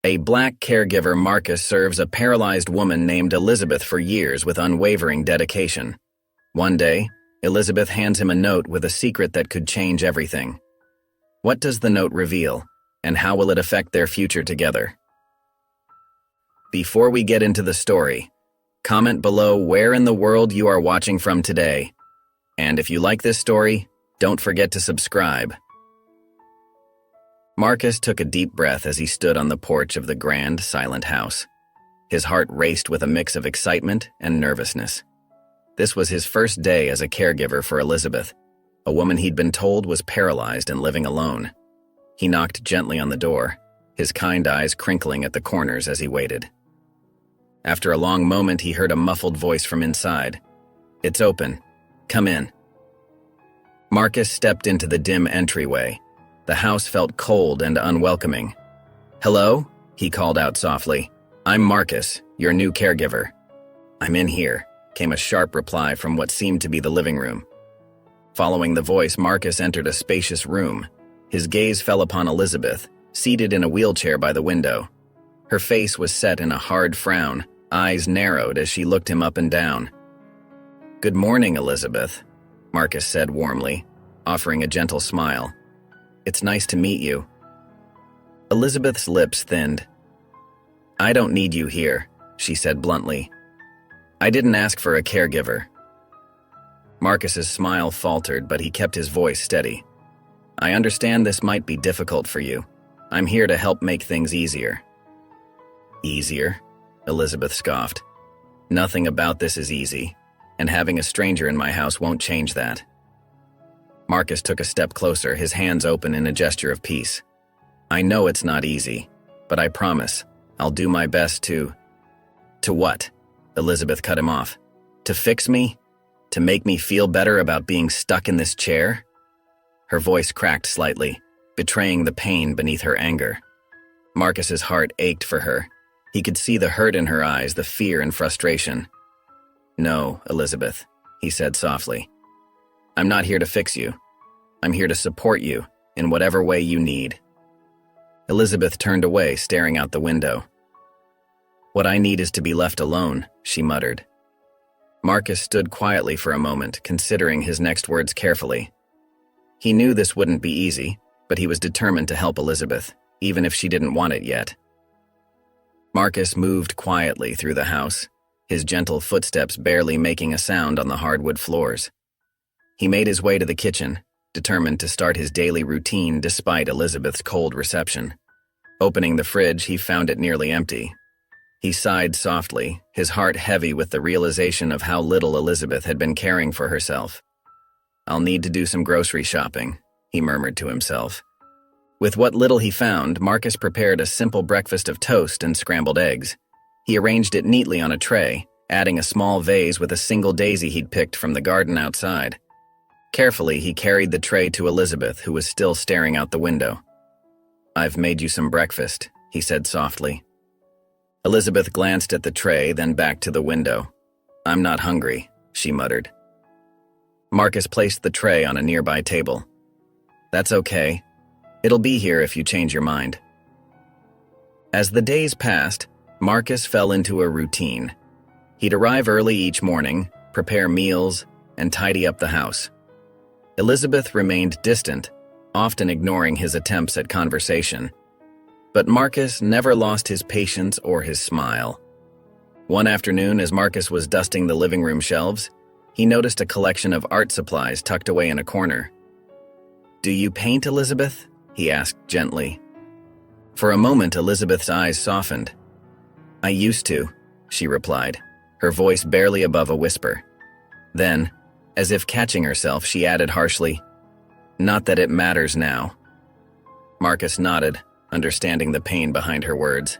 A black caregiver, Marcus, serves a paralyzed woman named Elizabeth for years with unwavering dedication. One day, Elizabeth hands him a note with a secret that could change everything. What does the note reveal, and how will it affect their future together? Before we get into the story, comment below where in the world you are watching from today. And if you like this story, don't forget to subscribe. Marcus took a deep breath as he stood on the porch of the grand, silent house. His heart raced with a mix of excitement and nervousness. This was his first day as a caregiver for Elizabeth, a woman he'd been told was paralyzed and living alone. He knocked gently on the door, his kind eyes crinkling at the corners as he waited. After a long moment, he heard a muffled voice from inside. "It's open. Come in." Marcus stepped into the dim entryway. The house felt cold and unwelcoming. "Hello?" he called out softly. "I'm Marcus, your new caregiver." "I'm in here," came a sharp reply from what seemed to be the living room. Following the voice, Marcus entered a spacious room. His gaze fell upon Elizabeth, seated in a wheelchair by the window. Her face was set in a hard frown, eyes narrowed as she looked him up and down. "Good morning, Elizabeth," Marcus said warmly, offering a gentle smile. "It's nice to meet you." Elizabeth's lips thinned. "I don't need you here," she said bluntly. "I didn't ask for a caregiver." Marcus's smile faltered, but he kept his voice steady. "I understand this might be difficult for you. I'm here to help make things easier." "Easier?" Elizabeth scoffed. "Nothing about this is easy, and having a stranger in my house won't change that." Marcus took a step closer, his hands open in a gesture of peace. "I know it's not easy, but I promise I'll do my best to..." "To what?" Elizabeth cut him off. "To fix me? To make me feel better about being stuck in this chair?" Her voice cracked slightly, betraying the pain beneath her anger. Marcus's heart ached for her. He could see the hurt in her eyes, the fear and frustration. "No, Elizabeth," he said softly. "I'm not here to fix you. I'm here to support you in whatever way you need." Elizabeth turned away, staring out the window. "What I need is to be left alone," she muttered. Marcus stood quietly for a moment, considering his next words carefully. He knew this wouldn't be easy, but he was determined to help Elizabeth, even if she didn't want it yet. Marcus moved quietly through the house, his gentle footsteps barely making a sound on the hardwood floors. He made his way to the kitchen, determined to start his daily routine despite Elizabeth's cold reception. Opening the fridge, he found it nearly empty. He sighed softly, his heart heavy with the realization of how little Elizabeth had been caring for herself. "I'll need to do some grocery shopping," he murmured to himself. With what little he found, Marcus prepared a simple breakfast of toast and scrambled eggs. He arranged it neatly on a tray, adding a small vase with a single daisy he'd picked from the garden outside. Carefully, he carried the tray to Elizabeth, who was still staring out the window. "I've made you some breakfast," he said softly. Elizabeth glanced at the tray, then back to the window. "I'm not hungry," she muttered. Marcus placed the tray on a nearby table. "That's okay. It'll be here if you change your mind." As the days passed, Marcus fell into a routine. He'd arrive early each morning, prepare meals, and tidy up the house. Elizabeth remained distant, often ignoring his attempts at conversation. But Marcus never lost his patience or his smile. One afternoon, as Marcus was dusting the living room shelves, he noticed a collection of art supplies tucked away in a corner. "Do you paint, Elizabeth?" he asked gently. For a moment, Elizabeth's eyes softened. "I used to," she replied, her voice barely above a whisper. Then, as if catching herself, she added harshly, "Not that it matters now." Marcus nodded, understanding the pain behind her words.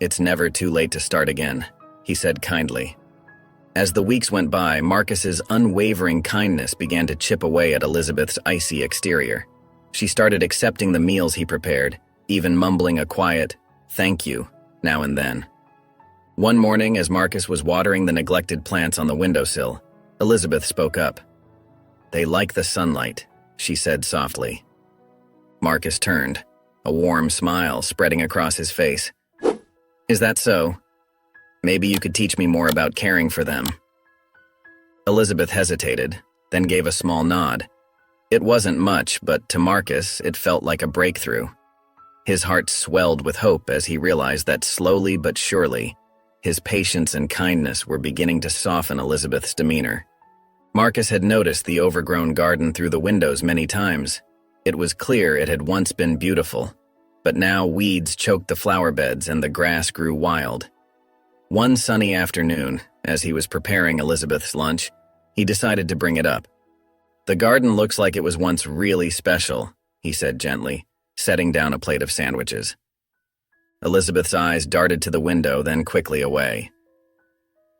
"It's never too late to start again," he said kindly. As the weeks went by, Marcus's unwavering kindness began to chip away at Elizabeth's icy exterior. She started accepting the meals he prepared, even mumbling a quiet, "thank you," now and then. One morning, as Marcus was watering the neglected plants on the windowsill, Elizabeth spoke up. "They like the sunlight," she said softly. Marcus turned, a warm smile spreading across his face, Is that so? Maybe you could teach me more about caring for them. Elizabeth hesitated, then gave a small nod. It wasn't much, but to Marcus, it felt like a breakthrough. His heart swelled with hope as he realized that slowly but surely, his patience and kindness were beginning to soften Elizabeth's demeanor. Marcus had noticed the overgrown garden through the windows many times. It was clear it had once been beautiful, but now weeds choked the flower beds and the grass grew wild. One sunny afternoon, as he was preparing Elizabeth's lunch, he decided to bring it up. "The garden looks like it was once really special," he said gently, setting down a plate of sandwiches. Elizabeth's eyes darted to the window, then quickly away.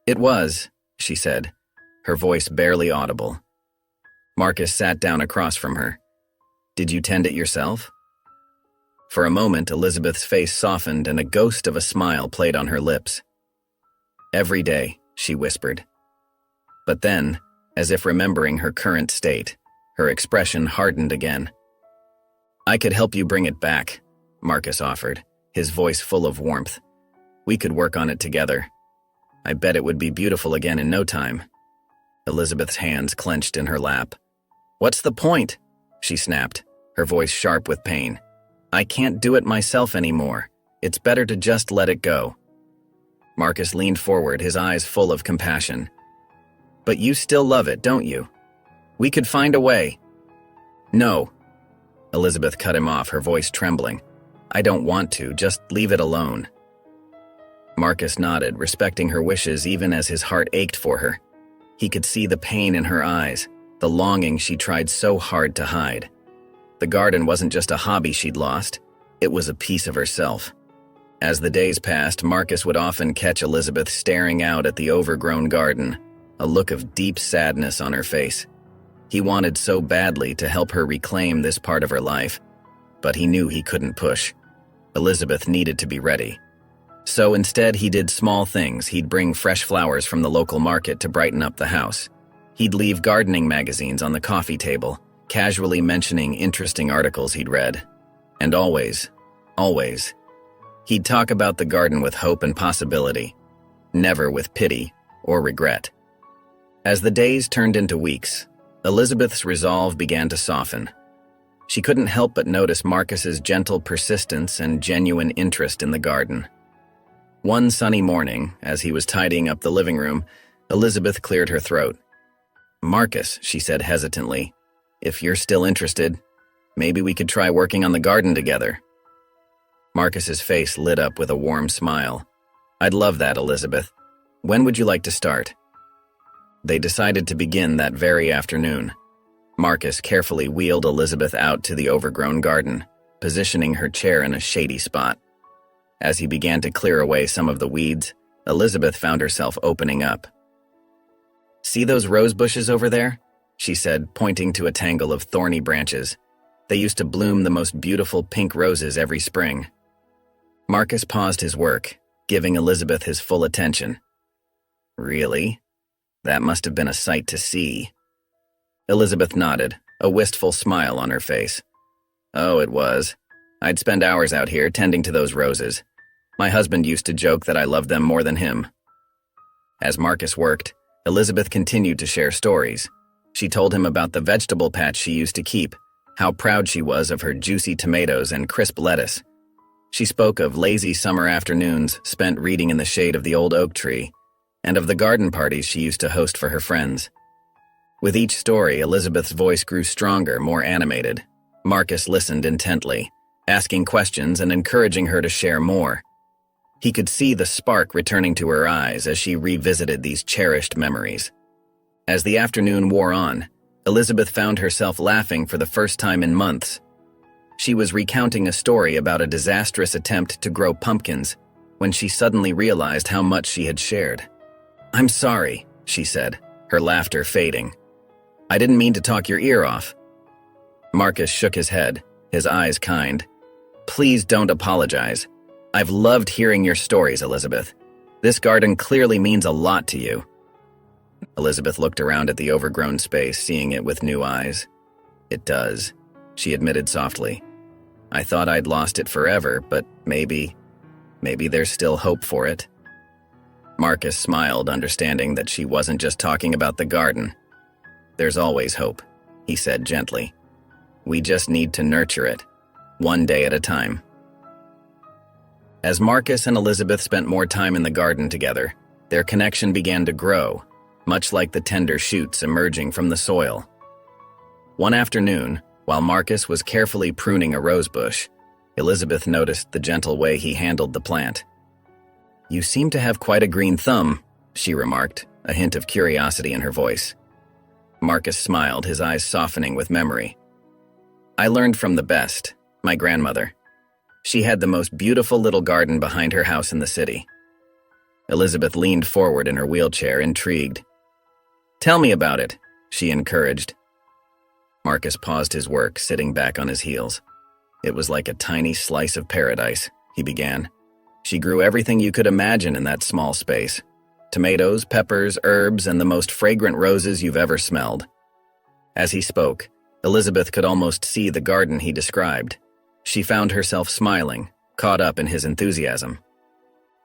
"It was," she said, her voice barely audible. Marcus sat down across from her. "Did you tend it yourself?" For a moment, Elizabeth's face softened and a ghost of a smile played on her lips. "Every day," she whispered. But then, as if remembering her current state, her expression hardened again. "I could help you bring it back," Marcus offered, his voice full of warmth. "We could work on it together. I bet it would be beautiful again in no time." Elizabeth's hands clenched in her lap. "What's the point?" she snapped, her voice sharp with pain. "I can't do it myself anymore. It's better to just let it go." Marcus leaned forward, his eyes full of compassion. "But you still love it, don't you? We could find a way." "No." Elizabeth cut him off, her voice trembling. "I don't want to, just leave it alone." Marcus nodded, respecting her wishes even as his heart ached for her. He could see the pain in her eyes, the longing she tried so hard to hide. The garden wasn't just a hobby she'd lost, it was a piece of herself. As the days passed, Marcus would often catch Elizabeth staring out at the overgrown garden, a look of deep sadness on her face. He wanted so badly to help her reclaim this part of her life, but he knew he couldn't push. Elizabeth needed to be ready. So instead, he did small things. He'd bring fresh flowers from the local market to brighten up the house. He'd leave gardening magazines on the coffee table, casually mentioning interesting articles he'd read. And always, he'd talk about the garden with hope and possibility, never with pity or regret. As the days turned into weeks, Elizabeth's resolve began to soften. She couldn't help but notice Marcus's gentle persistence and genuine interest in the garden. One sunny morning, as he was tidying up the living room, Elizabeth cleared her throat. "Marcus," she said hesitantly, "if you're still interested, maybe we could try working on the garden together." Marcus's face lit up with a warm smile. "I'd love that, Elizabeth. When would you like to start?" They decided to begin that very afternoon. Marcus carefully wheeled Elizabeth out to the overgrown garden, positioning her chair in a shady spot. As he began to clear away some of the weeds, Elizabeth found herself opening up. "See those rose bushes over there?" she said, pointing to a tangle of thorny branches. "They used to bloom the most beautiful pink roses every spring." Marcus paused his work, giving Elizabeth his full attention. "Really? That must have been a sight to see." Elizabeth nodded, a wistful smile on her face. "Oh, it was. I'd spend hours out here tending to those roses. My husband used to joke that I loved them more than him." As Marcus worked, Elizabeth continued to share stories. She told him about the vegetable patch she used to keep, how proud she was of her juicy tomatoes and crisp lettuce. She spoke of lazy summer afternoons spent reading in the shade of the old oak tree, and of the garden parties she used to host for her friends. With each story, Elizabeth's voice grew stronger, more animated. Marcus listened intently, asking questions and encouraging her to share more. He could see the spark returning to her eyes as she revisited these cherished memories. As the afternoon wore on, Elizabeth found herself laughing for the first time in months. She was recounting a story about a disastrous attempt to grow pumpkins when she suddenly realized how much she had shared. "I'm sorry," she said, her laughter fading. "I didn't mean to talk your ear off." Marcus shook his head, his eyes kind. "Please don't apologize. I've loved hearing your stories, Elizabeth. This garden clearly means a lot to you." Elizabeth looked around at the overgrown space, seeing it with new eyes. "It does," she admitted softly. "I thought I'd lost it forever, but maybe..." Maybe there's still hope for it. Marcus smiled, understanding that she wasn't just talking about the garden. There's always hope, he said gently. We just need to nurture it, one day at a time. As Marcus and Elizabeth spent more time in the garden together, their connection began to grow, much like the tender shoots emerging from the soil. One afternoon, while Marcus was carefully pruning a rosebush, Elizabeth noticed the gentle way he handled the plant. You seem to have quite a green thumb, she remarked, a hint of curiosity in her voice. Marcus smiled, his eyes softening with memory. I learned from the best, my grandmother. She had the most beautiful little garden behind her house in the city. Elizabeth leaned forward in her wheelchair, intrigued. Tell me about it, she encouraged. Marcus paused his work, sitting back on his heels. It was like a tiny slice of paradise, he began. She grew everything you could imagine in that small space. Tomatoes, peppers, herbs, and the most fragrant roses you've ever smelled. As he spoke, Elizabeth could almost see the garden he described. She found herself smiling, caught up in his enthusiasm.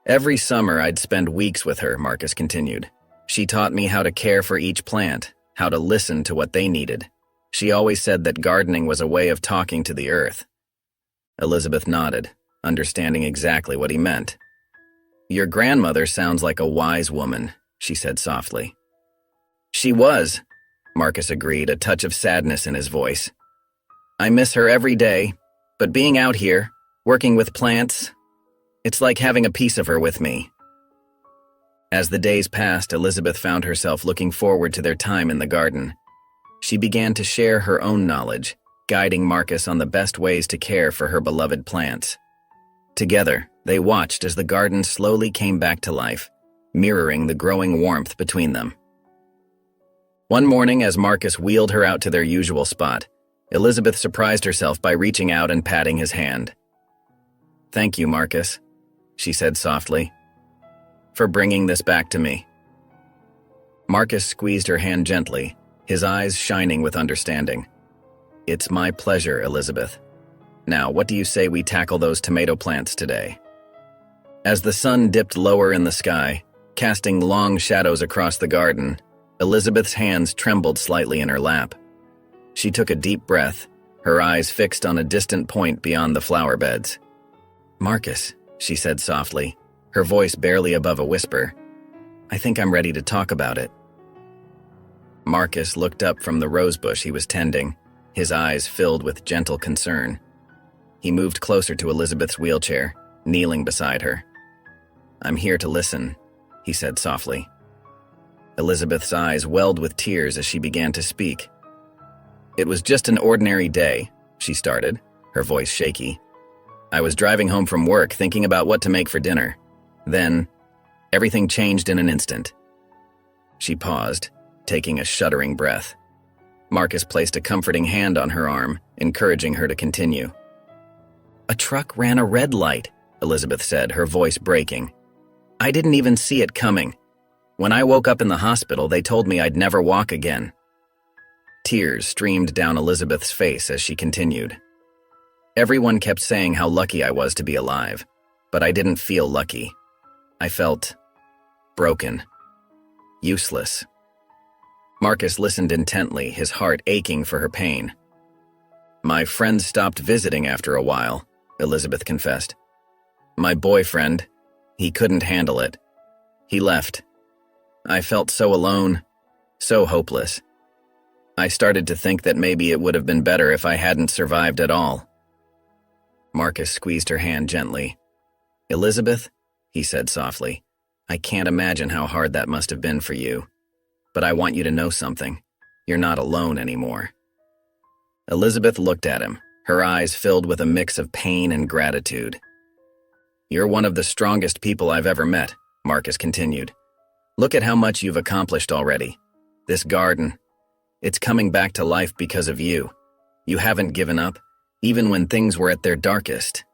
Every summer I'd spend weeks with her, Marcus continued. She taught me how to care for each plant, how to listen to what they needed. She always said that gardening was a way of talking to the earth. Elizabeth nodded, understanding exactly what he meant. Your grandmother sounds like a wise woman, she said softly. She was, Marcus agreed, a touch of sadness in his voice. I miss her every day, but being out here, working with plants, it's like having a piece of her with me. As the days passed, Elizabeth found herself looking forward to their time in the garden. She began to share her own knowledge, guiding Marcus on the best ways to care for her beloved plants. Together, they watched as the garden slowly came back to life, mirroring the growing warmth between them. One morning, as Marcus wheeled her out to their usual spot, Elizabeth surprised herself by reaching out and patting his hand. Thank you, Marcus, she said softly, for bringing this back to me. Marcus squeezed her hand gently, his eyes shining with understanding. It's my pleasure, Elizabeth. Now, what do you say we tackle those tomato plants today? As the sun dipped lower in the sky, casting long shadows across the garden, Elizabeth's hands trembled slightly in her lap. She took a deep breath, her eyes fixed on a distant point beyond the flower beds. Marcus, she said softly, her voice barely above a whisper, I think I'm ready to talk about it. Marcus looked up from the rosebush he was tending, his eyes filled with gentle concern. He moved closer to Elizabeth's wheelchair, kneeling beside her. I'm here to listen, he said softly. Elizabeth's eyes welled with tears as she began to speak. It was just an ordinary day, she started, her voice shaky. I was driving home from work thinking about what to make for dinner. Then, everything changed in an instant. She paused, taking a shuddering breath. Marcus placed a comforting hand on her arm, encouraging her to continue. A truck ran a red light, Elizabeth said, her voice breaking. I didn't even see it coming. When I woke up in the hospital, they told me I'd never walk again. Tears streamed down Elizabeth's face as she continued. Everyone kept saying how lucky I was to be alive, but I didn't feel lucky. I felt broken, useless. Marcus listened intently, his heart aching for her pain. My friends stopped visiting after a while, Elizabeth confessed. My boyfriend, he couldn't handle it. He left. I felt so alone, so hopeless. I started to think that maybe it would have been better if I hadn't survived at all. Marcus squeezed her hand gently. Elizabeth, he said softly, I can't imagine how hard that must have been for you. But I want you to know something. You're not alone anymore. Elizabeth looked at him, her eyes filled with a mix of pain and gratitude. You're one of the strongest people I've ever met, Marcus continued. Look at how much you've accomplished already. This garden, it's coming back to life because of you. You haven't given up, even when things were at their darkest.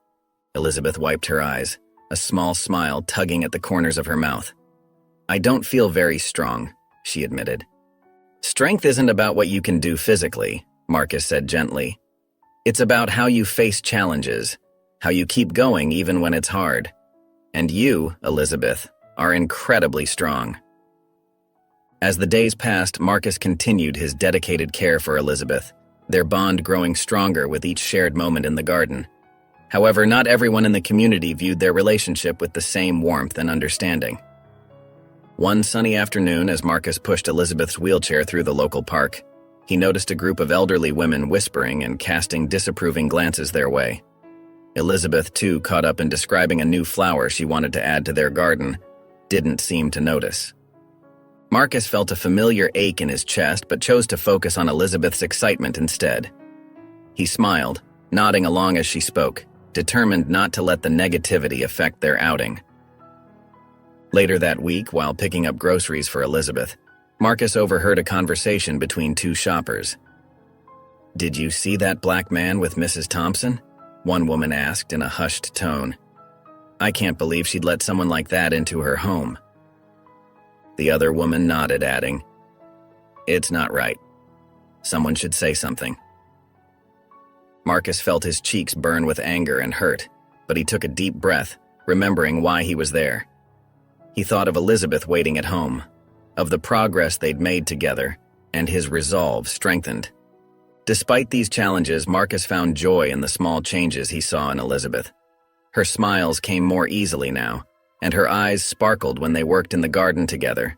Elizabeth wiped her eyes, a small smile tugging at the corners of her mouth. I don't feel very strong, she admitted. Strength isn't about what you can do physically, Marcus said gently. It's about how you face challenges, how you keep going even when it's hard. And you, Elizabeth, are incredibly strong." As the days passed, Marcus continued his dedicated care for Elizabeth, their bond growing stronger with each shared moment in the garden. However, not everyone in the community viewed their relationship with the same warmth and understanding. One sunny afternoon, as Marcus pushed Elizabeth's wheelchair through the local park, he noticed a group of elderly women whispering and casting disapproving glances their way. Elizabeth, too, caught up in describing a new flower she wanted to add to their garden, didn't seem to notice. Marcus felt a familiar ache in his chest but chose to focus on Elizabeth's excitement instead. He smiled, nodding along as she spoke, determined not to let the negativity affect their outing. Later that week, while picking up groceries for Elizabeth, Marcus overheard a conversation between two shoppers. "Did you see that black man with Mrs. Thompson?" one woman asked in a hushed tone. "I can't believe she'd let someone like that into her home." The other woman nodded, adding, "It's not right. Someone should say something." Marcus felt his cheeks burn with anger and hurt, but he took a deep breath, remembering why he was there. He thought of Elizabeth waiting at home, of the progress they'd made together, and his resolve strengthened. Despite these challenges, Marcus found joy in the small changes he saw in Elizabeth. Her smiles came more easily now, and her eyes sparkled when they worked in the garden together.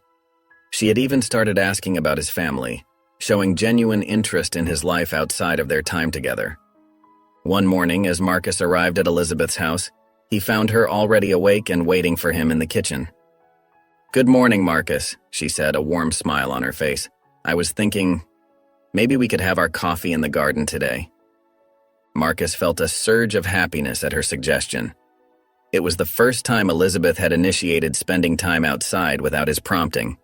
She had even started asking about his family, showing genuine interest in his life outside of their time together. One morning, as Marcus arrived at Elizabeth's house, he found her already awake and waiting for him in the kitchen. "Good morning, Marcus," she said, a warm smile on her face. "I was thinking, maybe we could have our coffee in the garden today." Marcus felt a surge of happiness at her suggestion. It was the first time Elizabeth had initiated spending time outside without his prompting.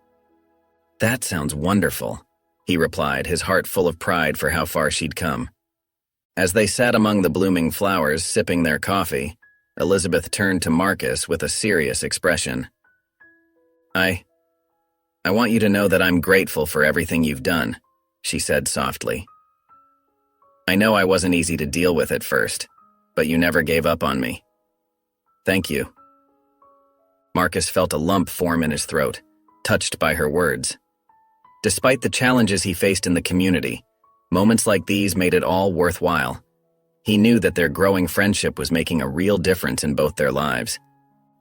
"That sounds wonderful," he replied, his heart full of pride for how far she'd come. As they sat among the blooming flowers, sipping their coffee, Elizabeth turned to Marcus with a serious expression. I want you to know that I'm grateful for everything you've done," she said softly. "I know I wasn't easy to deal with at first, but you never gave up on me. Thank you." Marcus felt a lump form in his throat, touched by her words. Despite the challenges he faced in the community, moments like these made it all worthwhile. He knew that their growing friendship was making a real difference in both their lives.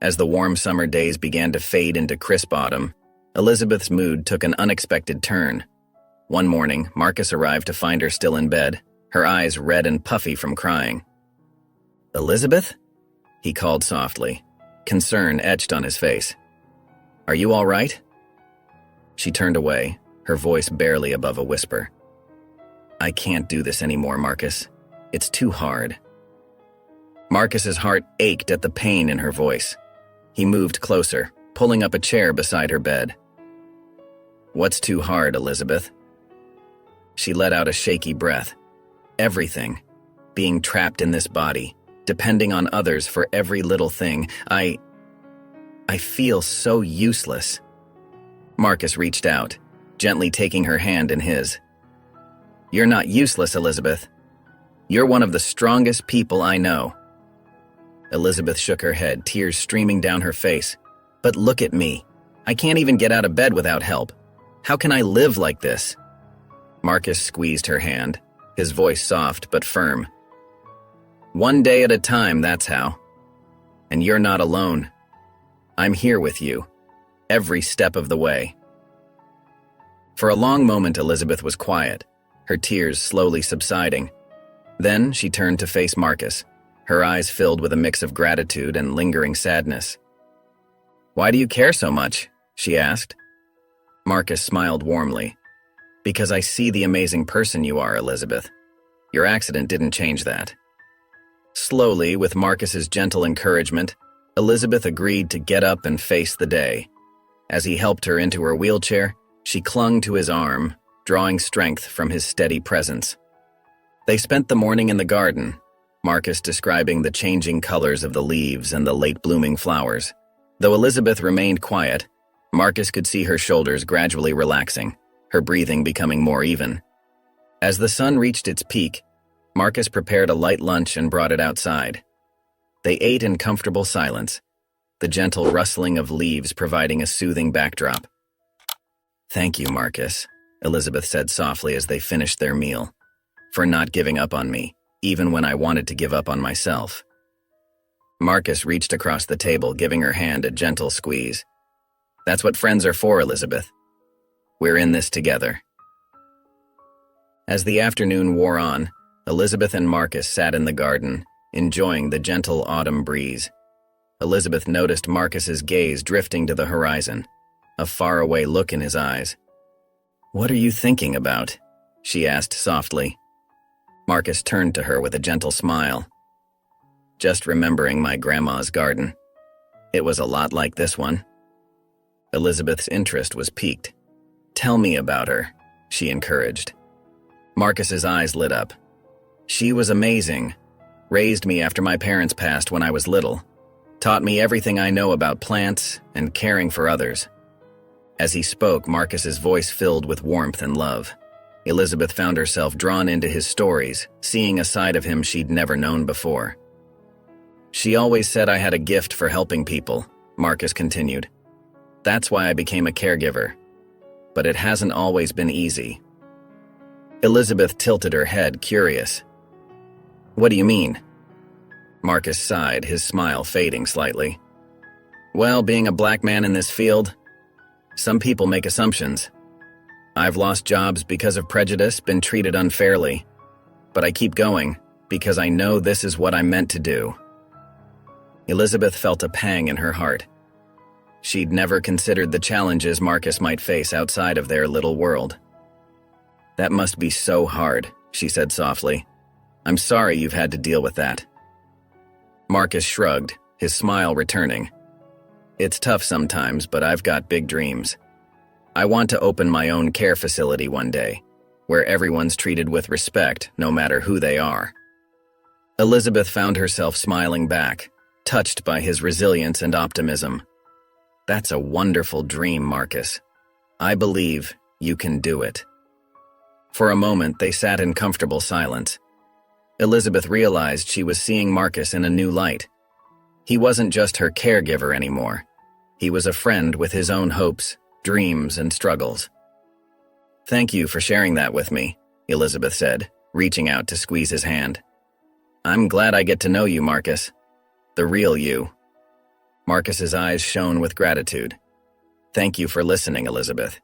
As the warm summer days began to fade into crisp autumn, Elizabeth's mood took an unexpected turn. One morning, Marcus arrived to find her still in bed, her eyes red and puffy from crying. "Elizabeth?" he called softly, concern etched on his face. "Are you all right?" She turned away, her voice barely above a whisper. "I can't do this anymore, Marcus. It's too hard." Marcus's heart ached at the pain in her voice. He moved closer, pulling up a chair beside her bed. "What's too hard, Elizabeth?" She let out a shaky breath. "Everything. Being trapped in this body, depending on others for every little thing. I feel so useless." Marcus reached out, gently taking her hand in his. "You're not useless, Elizabeth. You're one of the strongest people I know." Elizabeth shook her head, tears streaming down her face. "But look at me. I can't even get out of bed without help. How can I live like this?" Marcus squeezed her hand, his voice soft but firm. "One day at a time, that's how. And you're not alone. I'm here with you, every step of the way." For a long moment, Elizabeth was quiet, her tears slowly subsiding. Then she turned to face Marcus, her eyes filled with a mix of gratitude and lingering sadness. "Why do you care so much?" she asked. Marcus smiled warmly. "Because I see the amazing person you are, Elizabeth. Your accident didn't change that." Slowly, with Marcus's gentle encouragement, Elizabeth agreed to get up and face the day. As he helped her into her wheelchair, she clung to his arm, drawing strength from his steady presence. They spent the morning in the garden, Marcus describing the changing colors of the leaves and the late-blooming flowers. Though Elizabeth remained quiet, Marcus could see her shoulders gradually relaxing, her breathing becoming more even. As the sun reached its peak, Marcus prepared a light lunch and brought it outside. They ate in comfortable silence, the gentle rustling of leaves providing a soothing backdrop. "Thank you, Marcus," Elizabeth said softly as they finished their meal, "for not giving up on me, even when I wanted to give up on myself." Marcus reached across the table, giving her hand a gentle squeeze. "That's what friends are for, Elizabeth. We're in this together." As the afternoon wore on, Elizabeth and Marcus sat in the garden, enjoying the gentle autumn breeze. Elizabeth noticed Marcus's gaze drifting to the horizon, a faraway look in his eyes. "What are you thinking about?" she asked softly. Marcus turned to her with a gentle smile. "Just remembering my grandma's garden. It was a lot like this one." Elizabeth's interest was piqued. "Tell me about her," she encouraged. Marcus's eyes lit up. "She was amazing. Raised me after my parents passed when I was little. Taught me everything I know about plants and caring for others." As he spoke, Marcus's voice filled with warmth and love. Elizabeth found herself drawn into his stories, seeing a side of him she'd never known before. "She always said I had a gift for helping people," Marcus continued. "That's why I became a caregiver. But it hasn't always been easy." Elizabeth tilted her head, curious. "What do you mean?" Marcus sighed, his smile fading slightly. "Well, being a black man in this field, some people make assumptions. I've lost jobs because of prejudice, been treated unfairly. But I keep going, because I know this is what I'm meant to do." Elizabeth felt a pang in her heart. She'd never considered the challenges Marcus might face outside of their little world. "That must be so hard," she said softly. "I'm sorry you've had to deal with that." Marcus shrugged, his smile returning. "It's tough sometimes, but I've got big dreams. I want to open my own care facility one day, where everyone's treated with respect, no matter who they are." Elizabeth found herself smiling back, touched by his resilience and optimism. "That's a wonderful dream, Marcus. I believe you can do it." For a moment, they sat in comfortable silence. Elizabeth realized she was seeing Marcus in a new light. He wasn't just her caregiver anymore. He was a friend with his own hopes, dreams, and struggles. "Thank you for sharing that with me," Elizabeth said, reaching out to squeeze his hand. "I'm glad I get to know you, Marcus. The real you." Marcus's eyes shone with gratitude. "Thank you for listening, Elizabeth.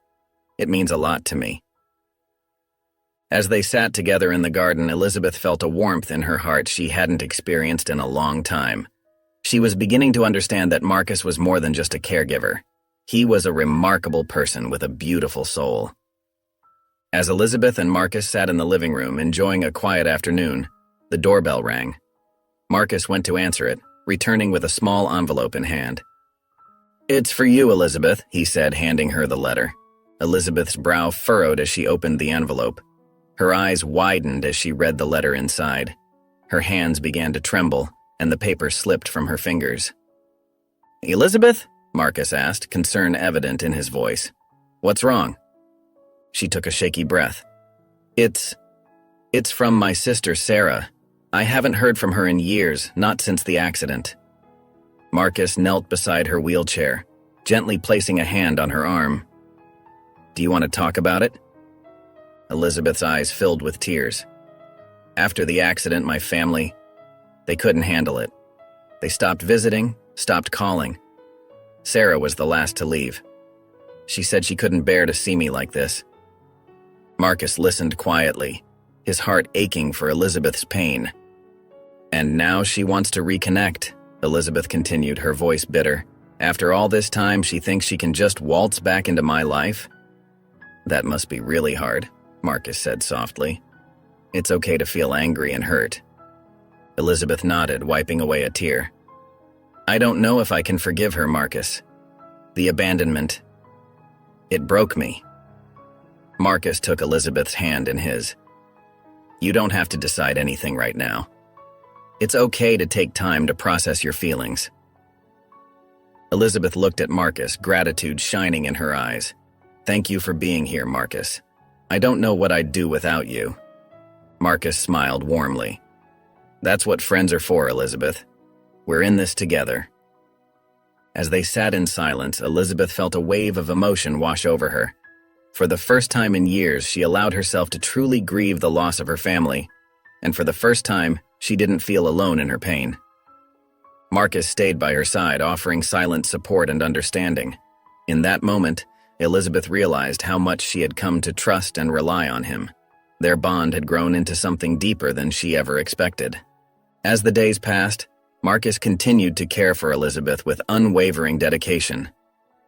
It means a lot to me." As they sat together in the garden, Elizabeth felt a warmth in her heart she hadn't experienced in a long time. She was beginning to understand that Marcus was more than just a caregiver. He was a remarkable person with a beautiful soul. As Elizabeth and Marcus sat in the living room enjoying a quiet afternoon, the doorbell rang. Marcus went to answer it, returning with a small envelope in hand. "It's for you, Elizabeth," he said, handing her the letter. Elizabeth's brow furrowed as she opened the envelope. Her eyes widened as she read the letter inside. Her hands began to tremble, and the paper slipped from her fingers. "Elizabeth?" Marcus asked, concern evident in his voice. "What's wrong?" She took a shaky breath. It's from my sister, Sarah. I haven't heard from her in years, not since the accident." Marcus knelt beside her wheelchair, gently placing a hand on her arm. "Do you want to talk about it?" Elizabeth's eyes filled with tears. "After the accident, my family, they couldn't handle it. They stopped visiting, stopped calling. Sarah was the last to leave. She said she couldn't bear to see me like this." Marcus listened quietly, his heart aching for Elizabeth's pain. "And now she wants to reconnect," Elizabeth continued, her voice bitter. "After all this time, she thinks she can just waltz back into my life?" "That must be really hard," Marcus said softly. "It's okay to feel angry and hurt." Elizabeth nodded, wiping away a tear. "I don't know if I can forgive her, Marcus. The abandonment, it broke me." Marcus took Elizabeth's hand in his. "You don't have to decide anything right now. It's okay to take time to process your feelings." Elizabeth looked at Marcus, gratitude shining in her eyes. "Thank you for being here, Marcus. I don't know what I'd do without you." Marcus smiled warmly. "That's what friends are for, Elizabeth. We're in this together." As they sat in silence, Elizabeth felt a wave of emotion wash over her. For the first time in years, she allowed herself to truly grieve the loss of her family, and for the first time, she didn't feel alone in her pain. Marcus stayed by her side, offering silent support and understanding. In that moment, Elizabeth realized how much she had come to trust and rely on him. Their bond had grown into something deeper than she ever expected. As the days passed, Marcus continued to care for Elizabeth with unwavering dedication.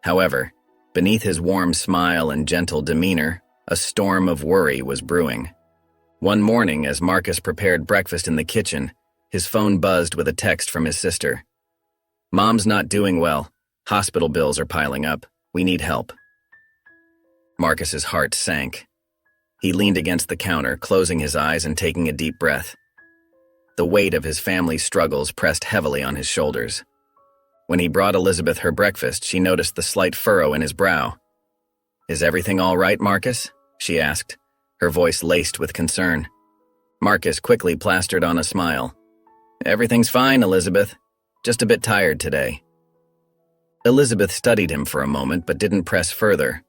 However, beneath his warm smile and gentle demeanor, a storm of worry was brewing. One morning, as Marcus prepared breakfast in the kitchen, his phone buzzed with a text from his sister. "Mom's not doing well. Hospital bills are piling up. We need help." Marcus's heart sank. He leaned against the counter, closing his eyes and taking a deep breath. The weight of his family's struggles pressed heavily on his shoulders. When he brought Elizabeth her breakfast, she noticed the slight furrow in his brow. "Is everything all right, Marcus?" she asked, her voice laced with concern. Marcus quickly plastered on a smile. "Everything's fine, Elizabeth. Just a bit tired today." Elizabeth studied him for a moment but didn't press further.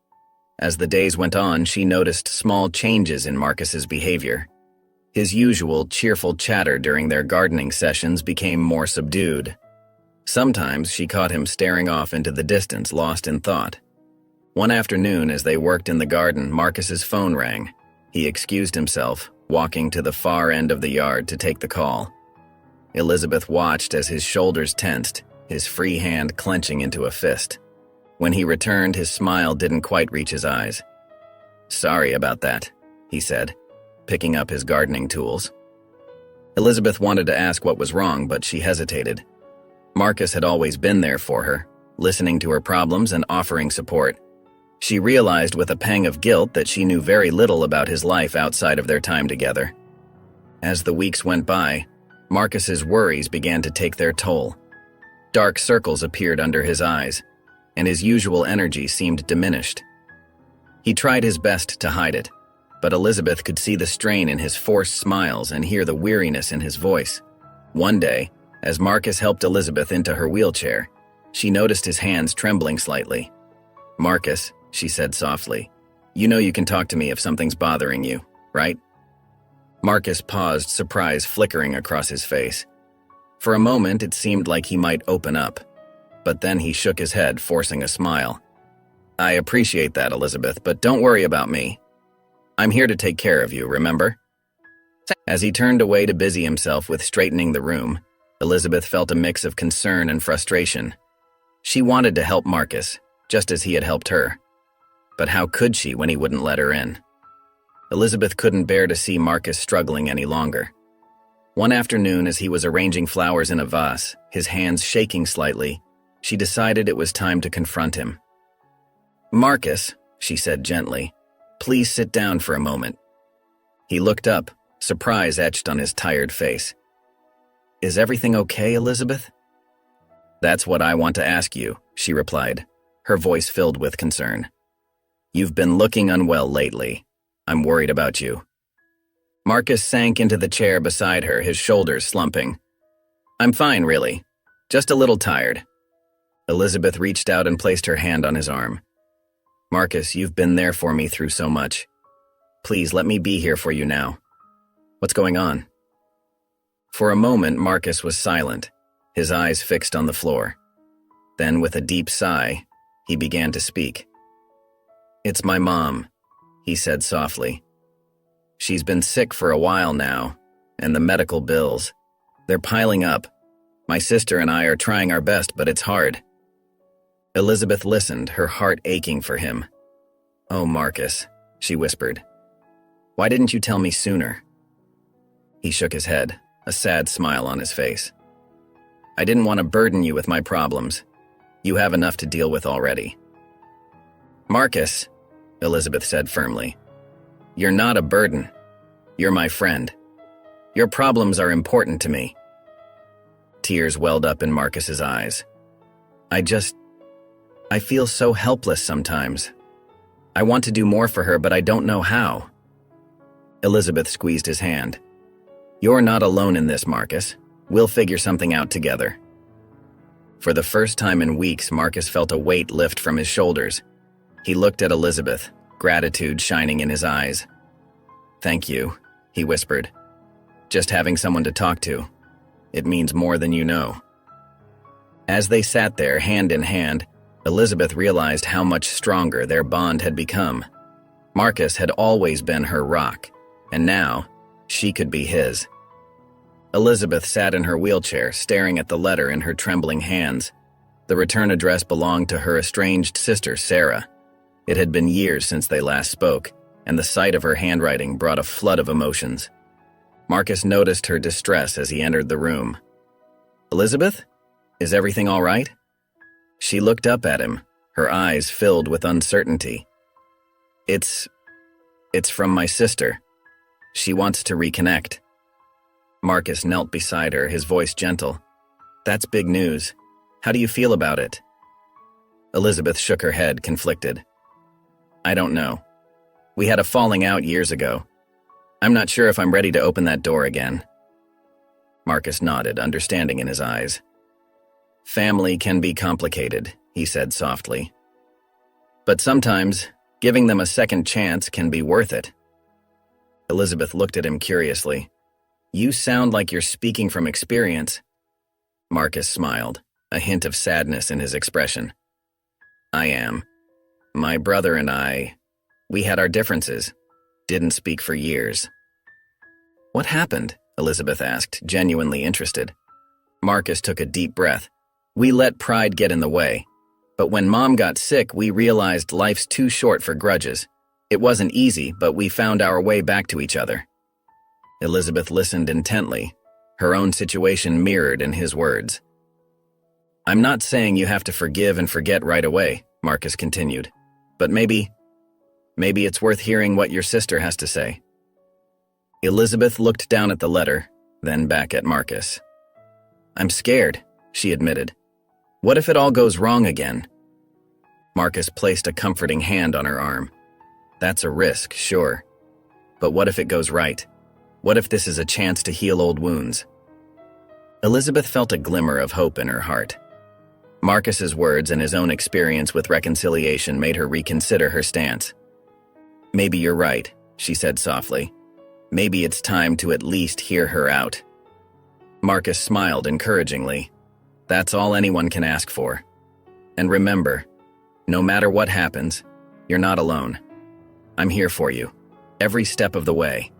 As the days went on, she noticed small changes in Marcus's behavior. His usual cheerful chatter during their gardening sessions became more subdued. Sometimes she caught him staring off into the distance, lost in thought. One afternoon, as they worked in the garden, Marcus's phone rang. He excused himself, walking to the far end of the yard to take the call. Elizabeth watched as his shoulders tensed, his free hand clenching into a fist. When he returned, his smile didn't quite reach his eyes. "Sorry about that," he said, picking up his gardening tools. Elizabeth wanted to ask what was wrong, but she hesitated. Marcus had always been there for her, listening to her problems and offering support. She realized with a pang of guilt that she knew very little about his life outside of their time together. As the weeks went by, Marcus's worries began to take their toll. Dark circles appeared under his eyes, and his usual energy seemed diminished. He tried his best to hide it, but Elizabeth could see the strain in his forced smiles and hear the weariness in his voice. One day, as Marcus helped Elizabeth into her wheelchair, she noticed his hands trembling slightly. "Marcus," she said softly, "you know you can talk to me if something's bothering you, right?" Marcus paused, surprise flickering across his face. For a moment, it seemed like he might open up, but then he shook his head, forcing a smile. "I appreciate that, Elizabeth, but don't worry about me. I'm here to take care of you, remember?" As he turned away to busy himself with straightening the room, Elizabeth felt a mix of concern and frustration. She wanted to help Marcus, just as he had helped her. But how could she when he wouldn't let her in? Elizabeth couldn't bear to see Marcus struggling any longer. One afternoon, as he was arranging flowers in a vase, his hands shaking slightly, she decided it was time to confront him. "Marcus," she said gently, "please sit down for a moment." He looked up, surprise etched on his tired face. "Is everything okay, Elizabeth?" "That's what I want to ask you," she replied, her voice filled with concern. "You've been looking unwell lately. I'm worried about you." Marcus sank into the chair beside her, his shoulders slumping. "I'm fine, really. Just a little tired." Elizabeth reached out and placed her hand on his arm. "Marcus, you've been there for me through so much. Please let me be here for you now. What's going on?" For a moment, Marcus was silent, his eyes fixed on the floor. Then, with a deep sigh, he began to speak. "It's my mom," he said softly. "She's been sick for a while now, and the medical bills, they're piling up. My sister and I are trying our best, but it's hard." Elizabeth listened, her heart aching for him. "Oh, Marcus," she whispered. "Why didn't you tell me sooner?" He shook his head, a sad smile on his face. "I didn't want to burden you with my problems. You have enough to deal with already." "Marcus," Elizabeth said firmly, "you're not a burden. You're my friend. Your problems are important to me." Tears welled up in Marcus's eyes. I feel so helpless sometimes. I want to do more for her, but I don't know how." Elizabeth squeezed his hand. "You're not alone in this, Marcus. We'll figure something out together." For the first time in weeks, Marcus felt a weight lift from his shoulders. He looked at Elizabeth, gratitude shining in his eyes. "Thank you," he whispered. "Just having someone to talk to. It means more than you know." As they sat there, hand in hand, Elizabeth realized how much stronger their bond had become. Marcus had always been her rock, and now she could be his. Elizabeth sat in her wheelchair, staring at the letter in her trembling hands. The return address belonged to her estranged sister, Sarah. It had been years since they last spoke, and the sight of her handwriting brought a flood of emotions. Marcus noticed her distress as he entered the room. "Elizabeth? Is everything all right?" She looked up at him, her eyes filled with uncertainty. It's from my sister. She wants to reconnect." Marcus knelt beside her, his voice gentle. "That's big news. How do you feel about it?" Elizabeth shook her head, conflicted. "I don't know. We had a falling out years ago. I'm not sure if I'm ready to open that door again." Marcus nodded, understanding in his eyes. "Family can be complicated," he said softly. "But sometimes, giving them a second chance can be worth it." Elizabeth looked at him curiously. "You sound like you're speaking from experience." Marcus smiled, a hint of sadness in his expression. "I am. My brother and we had our differences, didn't speak for years." "What happened?" Elizabeth asked, genuinely interested. Marcus took a deep breath. "We let pride get in the way. But when Mom got sick, we realized life's too short for grudges. It wasn't easy, but we found our way back to each other." Elizabeth listened intently, her own situation mirrored in his words. "I'm not saying you have to forgive and forget right away," Marcus continued. "But maybe it's worth hearing what your sister has to say." Elizabeth looked down at the letter, then back at Marcus. "I'm scared," she admitted. "What if it all goes wrong again?" Marcus placed a comforting hand on her arm. "That's a risk, sure. But what if it goes right? What if this is a chance to heal old wounds?" Elizabeth felt a glimmer of hope in her heart. Marcus's words and his own experience with reconciliation made her reconsider her stance. "Maybe you're right," she said softly. "Maybe it's time to at least hear her out." Marcus smiled encouragingly. "That's all anyone can ask for. And remember, no matter what happens, you're not alone. I'm here for you, every step of the way."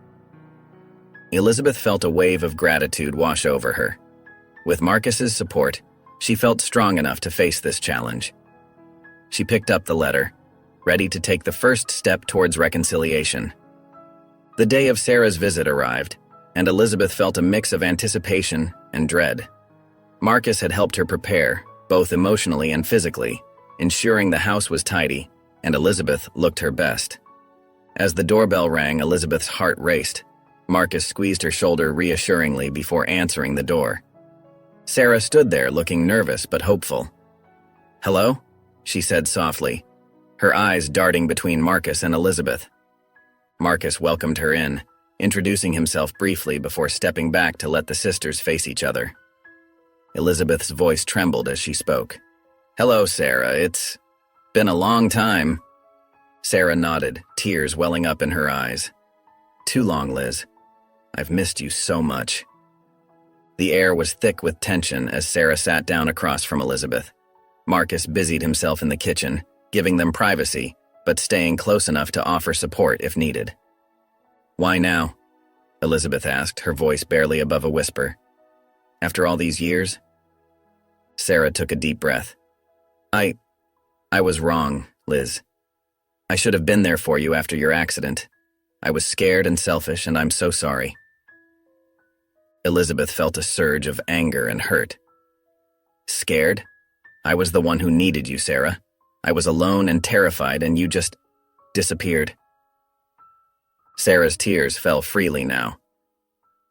Elizabeth felt a wave of gratitude wash over her. With Marcus's support, she felt strong enough to face this challenge. She picked up the letter, ready to take the first step towards reconciliation. The day of Sarah's visit arrived, and Elizabeth felt a mix of anticipation and dread. Marcus had helped her prepare, both emotionally and physically, ensuring the house was tidy, and Elizabeth looked her best. As the doorbell rang, Elizabeth's heart raced. Marcus squeezed her shoulder reassuringly before answering the door. Sarah stood there looking nervous but hopeful. "Hello?" she said softly, her eyes darting between Marcus and Elizabeth. Marcus welcomed her in, introducing himself briefly before stepping back to let the sisters face each other. Elizabeth's voice trembled as she spoke. "Hello, Sarah. It's been a long time." Sarah nodded, tears welling up in her eyes. "Too long, Liz. I've missed you so much." The air was thick with tension as Sarah sat down across from Elizabeth. Marcus busied himself in the kitchen, giving them privacy, but staying close enough to offer support if needed. "Why now?" Elizabeth asked, her voice barely above a whisper. "After all these years?" Sarah took a deep breath. I was wrong, Liz. I should have been there for you after your accident. I was scared and selfish, and I'm so sorry." Elizabeth felt a surge of anger and hurt. "Scared? I was the one who needed you, Sarah. I was alone and terrified, and you just disappeared." Sarah's tears fell freely now.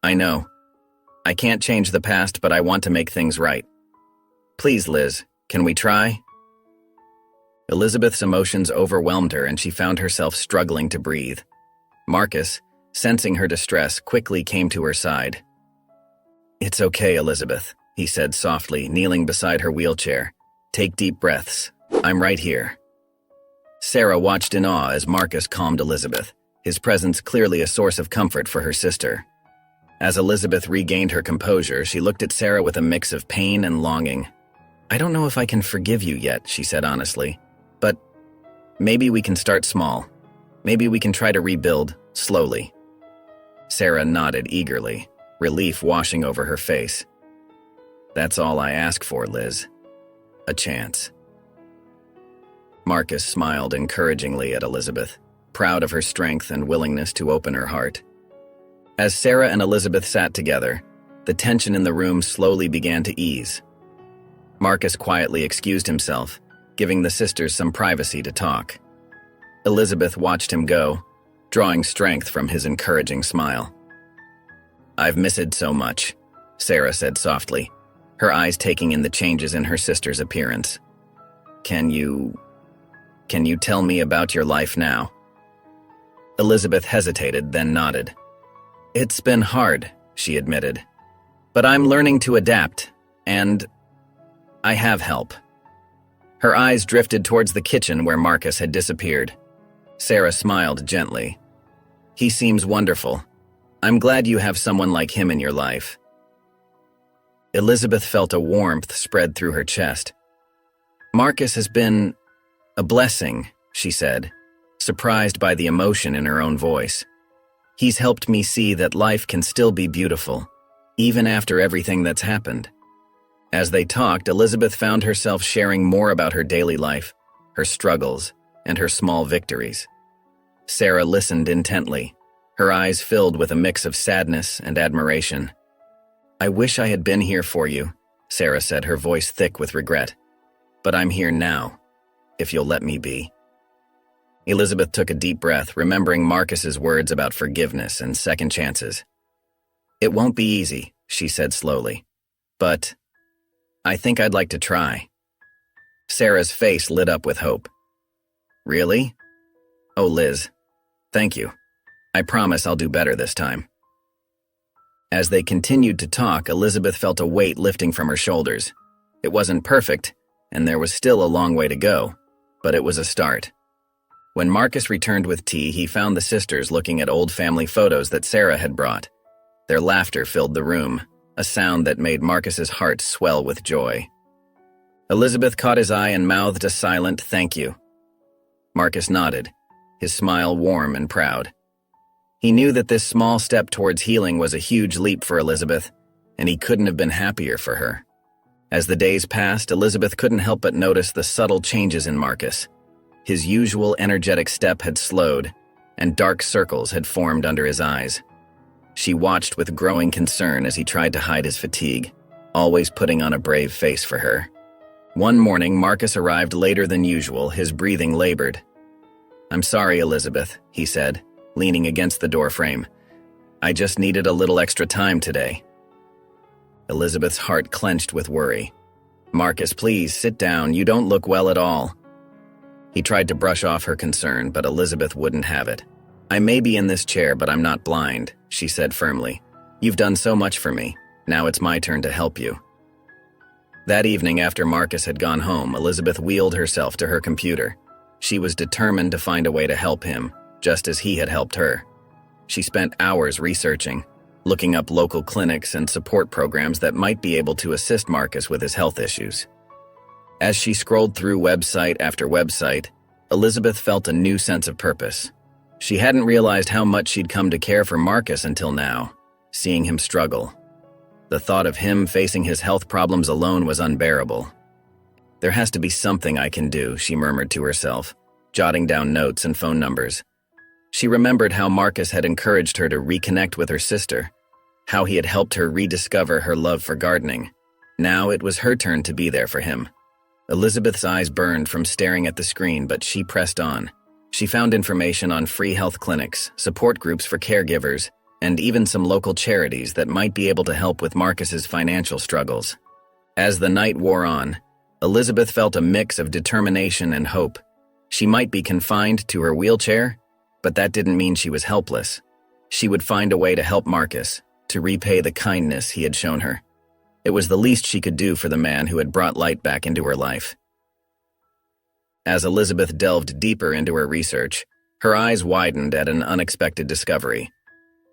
"I know. I can't change the past, but I want to make things right. Please, Liz, can we try?" Elizabeth's emotions overwhelmed her, and she found herself struggling to breathe. Marcus, sensing her distress, quickly came to her side. "It's okay, Elizabeth. he said softly, kneeling beside her wheelchair. "Take deep breaths. I'm right here." Sarah watched in awe as Marcus calmed Elizabeth, his presence clearly a source of comfort for her sister. As Elizabeth regained her composure, she looked at Sarah with a mix of pain and longing. "I don't know if I can forgive you yet," she said honestly, "but maybe we can start small. Maybe we can try to rebuild, slowly." Sarah nodded eagerly, relief washing over her face. "That's all I ask for, Liz. A chance." Marcus smiled encouragingly at Elizabeth, proud of her strength and willingness to open her heart. As Sarah and Elizabeth sat together, the tension in the room slowly began to ease. Marcus quietly excused himself, giving the sisters some privacy to talk. Elizabeth watched him go, drawing strength from his encouraging smile. "I've missed so much," Sarah said softly, her eyes taking in the changes in her sister's appearance. Can you tell me about your life now?" Elizabeth hesitated, then nodded. "It's been hard," she admitted, "but I'm learning to adapt, and I have help." Her eyes drifted towards the kitchen where Marcus had disappeared. Sarah smiled gently. "He seems wonderful. I'm glad you have someone like him in your life." Elizabeth felt a warmth spread through her chest. "Marcus has been a blessing," she said, surprised by the emotion in her own voice. "He's helped me see that life can still be beautiful, even after everything that's happened." As they talked, Elizabeth found herself sharing more about her daily life, her struggles, and her small victories. Sarah listened intently, her eyes filled with a mix of sadness and admiration. "I wish I had been here for you," Sarah said, her voice thick with regret. "But I'm here now, if you'll let me be." Elizabeth took a deep breath, remembering Marcus's words about forgiveness and second chances. "It won't be easy," she said slowly, "but I think I'd like to try." Sarah's face lit up with hope. "Really? Oh, Liz, thank you. I promise I'll do better this time." As they continued to talk, Elizabeth felt a weight lifting from her shoulders. It wasn't perfect, and there was still a long way to go, but it was a start. When Marcus returned with tea, he found the sisters looking at old family photos that Sarah had brought. Their laughter filled the room, a sound that made Marcus's heart swell with joy. Elizabeth caught his eye and mouthed a silent "thank you." Marcus nodded, his smile warm and proud. He knew that this small step towards healing was a huge leap for Elizabeth, and he couldn't have been happier for her. As the days passed, Elizabeth couldn't help but notice the subtle changes in Marcus. His usual energetic step had slowed, and dark circles had formed under his eyes. She watched with growing concern as he tried to hide his fatigue, always putting on a brave face for her. One morning, Marcus arrived later than usual, his breathing labored. "I'm sorry, Elizabeth," he said, leaning against the doorframe. "I just needed a little extra time today." Elizabeth's heart clenched with worry. "Marcus, please, sit down. You don't look well at all." He tried to brush off her concern, but Elizabeth wouldn't have it. "I may be in this chair, but I'm not blind," she said firmly. "You've done so much for me. Now it's my turn to help you." That evening, after Marcus had gone home, Elizabeth wheeled herself to her computer. She was determined to find a way to help him, just as he had helped her. She spent hours researching, looking up local clinics and support programs that might be able to assist Marcus with his health issues. As she scrolled through website after website, Elizabeth felt a new sense of purpose. She hadn't realized how much she'd come to care for Marcus until now, seeing him struggle. The thought of him facing his health problems alone was unbearable. "There has to be something I can do," she murmured to herself, jotting down notes and phone numbers. She remembered how Marcus had encouraged her to reconnect with her sister, how he had helped her rediscover her love for gardening. Now it was her turn to be there for him. Elizabeth's eyes burned from staring at the screen, but she pressed on. She found information on free health clinics, support groups for caregivers, and even some local charities that might be able to help with Marcus's financial struggles. As the night wore on, Elizabeth felt a mix of determination and hope. She might be confined to her wheelchair, but that didn't mean she was helpless. She would find a way to help Marcus, to repay the kindness he had shown her. It was the least she could do for the man who had brought light back into her life. As Elizabeth delved deeper into her research, her eyes widened at an unexpected discovery.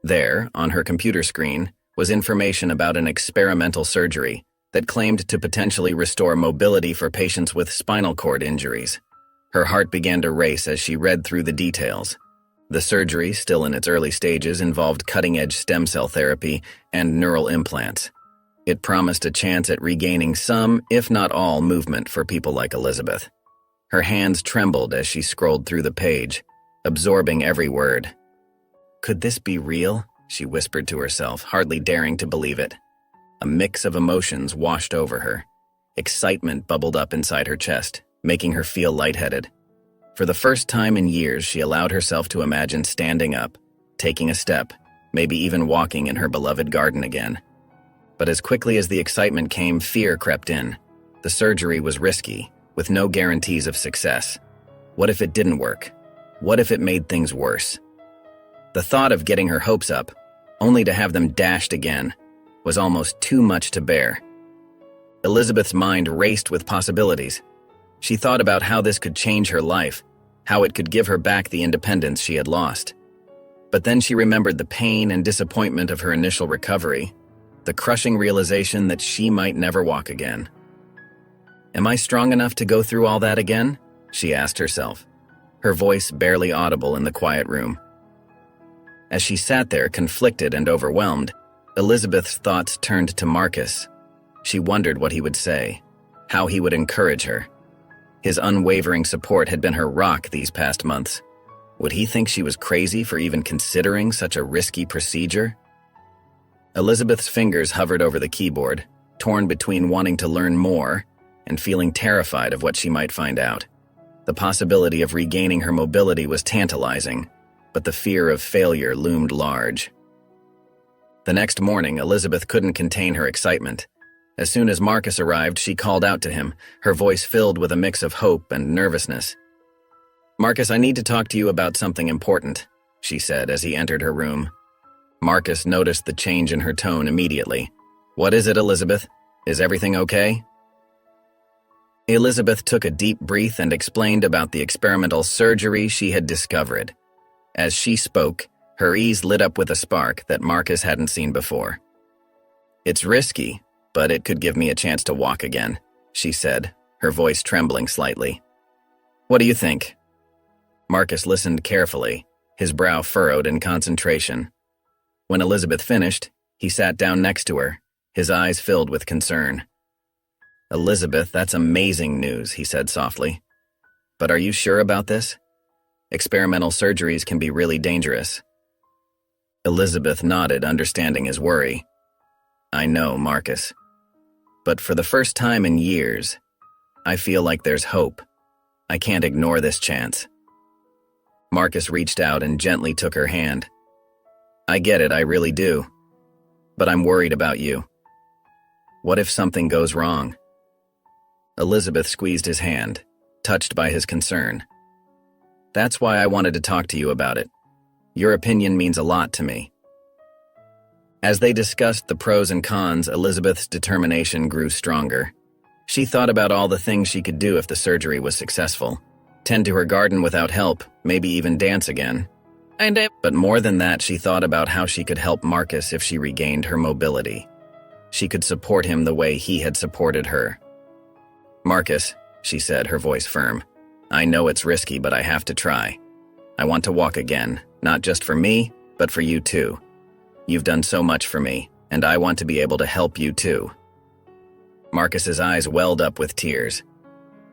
There, on her computer screen, was information about an experimental surgery that claimed to potentially restore mobility for patients with spinal cord injuries. Her heart began to race as she read through the details. The surgery, still in its early stages, involved cutting-edge stem cell therapy and neural implants. It promised a chance at regaining some, if not all, movement for people like Elizabeth. Her hands trembled as she scrolled through the page, absorbing every word. Could this be real? She whispered to herself, hardly daring to believe it. A mix of emotions washed over her. Excitement bubbled up inside her chest, making her feel lightheaded. For the first time in years, she allowed herself to imagine standing up, taking a step, maybe even walking in her beloved garden again. But as quickly as the excitement came, fear crept in. The surgery was risky, with no guarantees of success. What if it didn't work? What if it made things worse? The thought of getting her hopes up, only to have them dashed again, was almost too much to bear. Elizabeth's mind raced with possibilities. She thought about how this could change her life, how it could give her back the independence she had lost. But then she remembered the pain and disappointment of her initial recovery, the crushing realization that she might never walk again. Am I strong enough to go through all that again? She asked herself, her voice barely audible in the quiet room. As she sat there, conflicted and overwhelmed, Elizabeth's thoughts turned to Marcus. She wondered what he would say, how he would encourage her. His unwavering support had been her rock these past months. Would he think she was crazy for even considering such a risky procedure? Elizabeth's fingers hovered over the keyboard, torn between wanting to learn more and feeling terrified of what she might find out. The possibility of regaining her mobility was tantalizing, but the fear of failure loomed large. The next morning, Elizabeth couldn't contain her excitement. As soon as Marcus arrived, she called out to him, her voice filled with a mix of hope and nervousness. "Marcus, I need to talk to you about something important," she said as he entered her room. Marcus noticed the change in her tone immediately. "What is it, Elizabeth? Is everything okay?" Elizabeth took a deep breath and explained about the experimental surgery she had discovered. As she spoke, her eyes lit up with a spark that Marcus hadn't seen before. "It's risky, but it could give me a chance to walk again," she said, her voice trembling slightly. "What do you think?" Marcus listened carefully, his brow furrowed in concentration. When Elizabeth finished, he sat down next to her, his eyes filled with concern. "Elizabeth, that's amazing news," he said softly. "But are you sure about this? Experimental surgeries can be really dangerous." Elizabeth nodded, understanding his worry. "I know, Marcus. But for the first time in years, I feel like there's hope. I can't ignore this chance." Marcus reached out and gently took her hand. "I get it, I really do. But I'm worried about you. What if something goes wrong?" Elizabeth squeezed his hand, touched by his concern. "That's why I wanted to talk to you about it. Your opinion means a lot to me." As they discussed the pros and cons, Elizabeth's determination grew stronger. She thought about all the things she could do if the surgery was successful. Tend to her garden without help, maybe even dance again. But more than that, she thought about how she could help Marcus if she regained her mobility. She could support him the way he had supported her. "Marcus," she said, her voice firm, "I know it's risky, but I have to try. I want to walk again, not just for me, but for you too. You've done so much for me, and I want to be able to help you too." Marcus's eyes welled up with tears.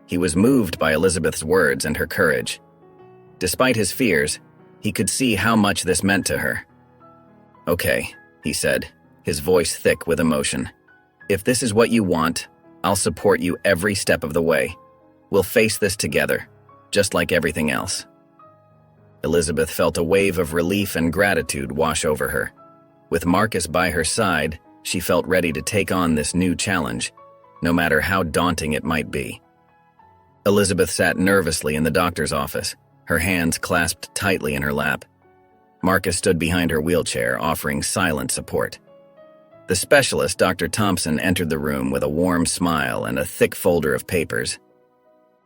He was moved by Elizabeth's words and her courage. Despite his fears, he could see how much this meant to her. "Okay," he said, his voice thick with emotion. "If this is what you want, I'll support you every step of the way. We'll face this together, just like everything else." Elizabeth felt a wave of relief and gratitude wash over her. With Marcus by her side, she felt ready to take on this new challenge, no matter how daunting it might be. Elizabeth sat nervously in the doctor's office, her hands clasped tightly in her lap. Marcus stood behind her wheelchair, offering silent support. The specialist, Dr. Thompson, entered the room with a warm smile and a thick folder of papers.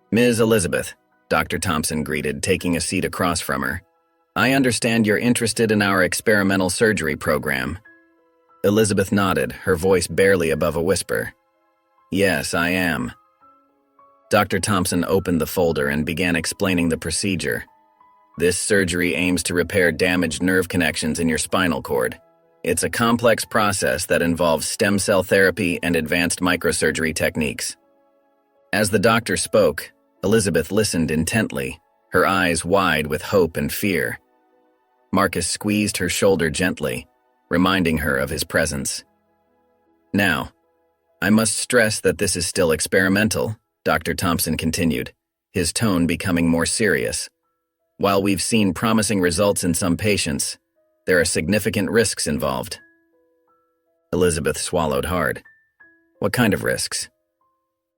"Ms. Elizabeth," Dr. Thompson greeted, taking a seat across from her. "I understand you're interested in our experimental surgery program." Elizabeth nodded, her voice barely above a whisper. "Yes, I am." Dr. Thompson opened the folder and began explaining the procedure. "This surgery aims to repair damaged nerve connections in your spinal cord. It's a complex process that involves stem cell therapy and advanced microsurgery techniques." As the doctor spoke, Elizabeth listened intently, her eyes wide with hope and fear. Marcus squeezed her shoulder gently, reminding her of his presence. "Now, I must stress that this is still experimental," Dr. Thompson continued, his tone becoming more serious. "While we've seen promising results in some patients, there are significant risks involved." Elizabeth swallowed hard. "What kind of risks?"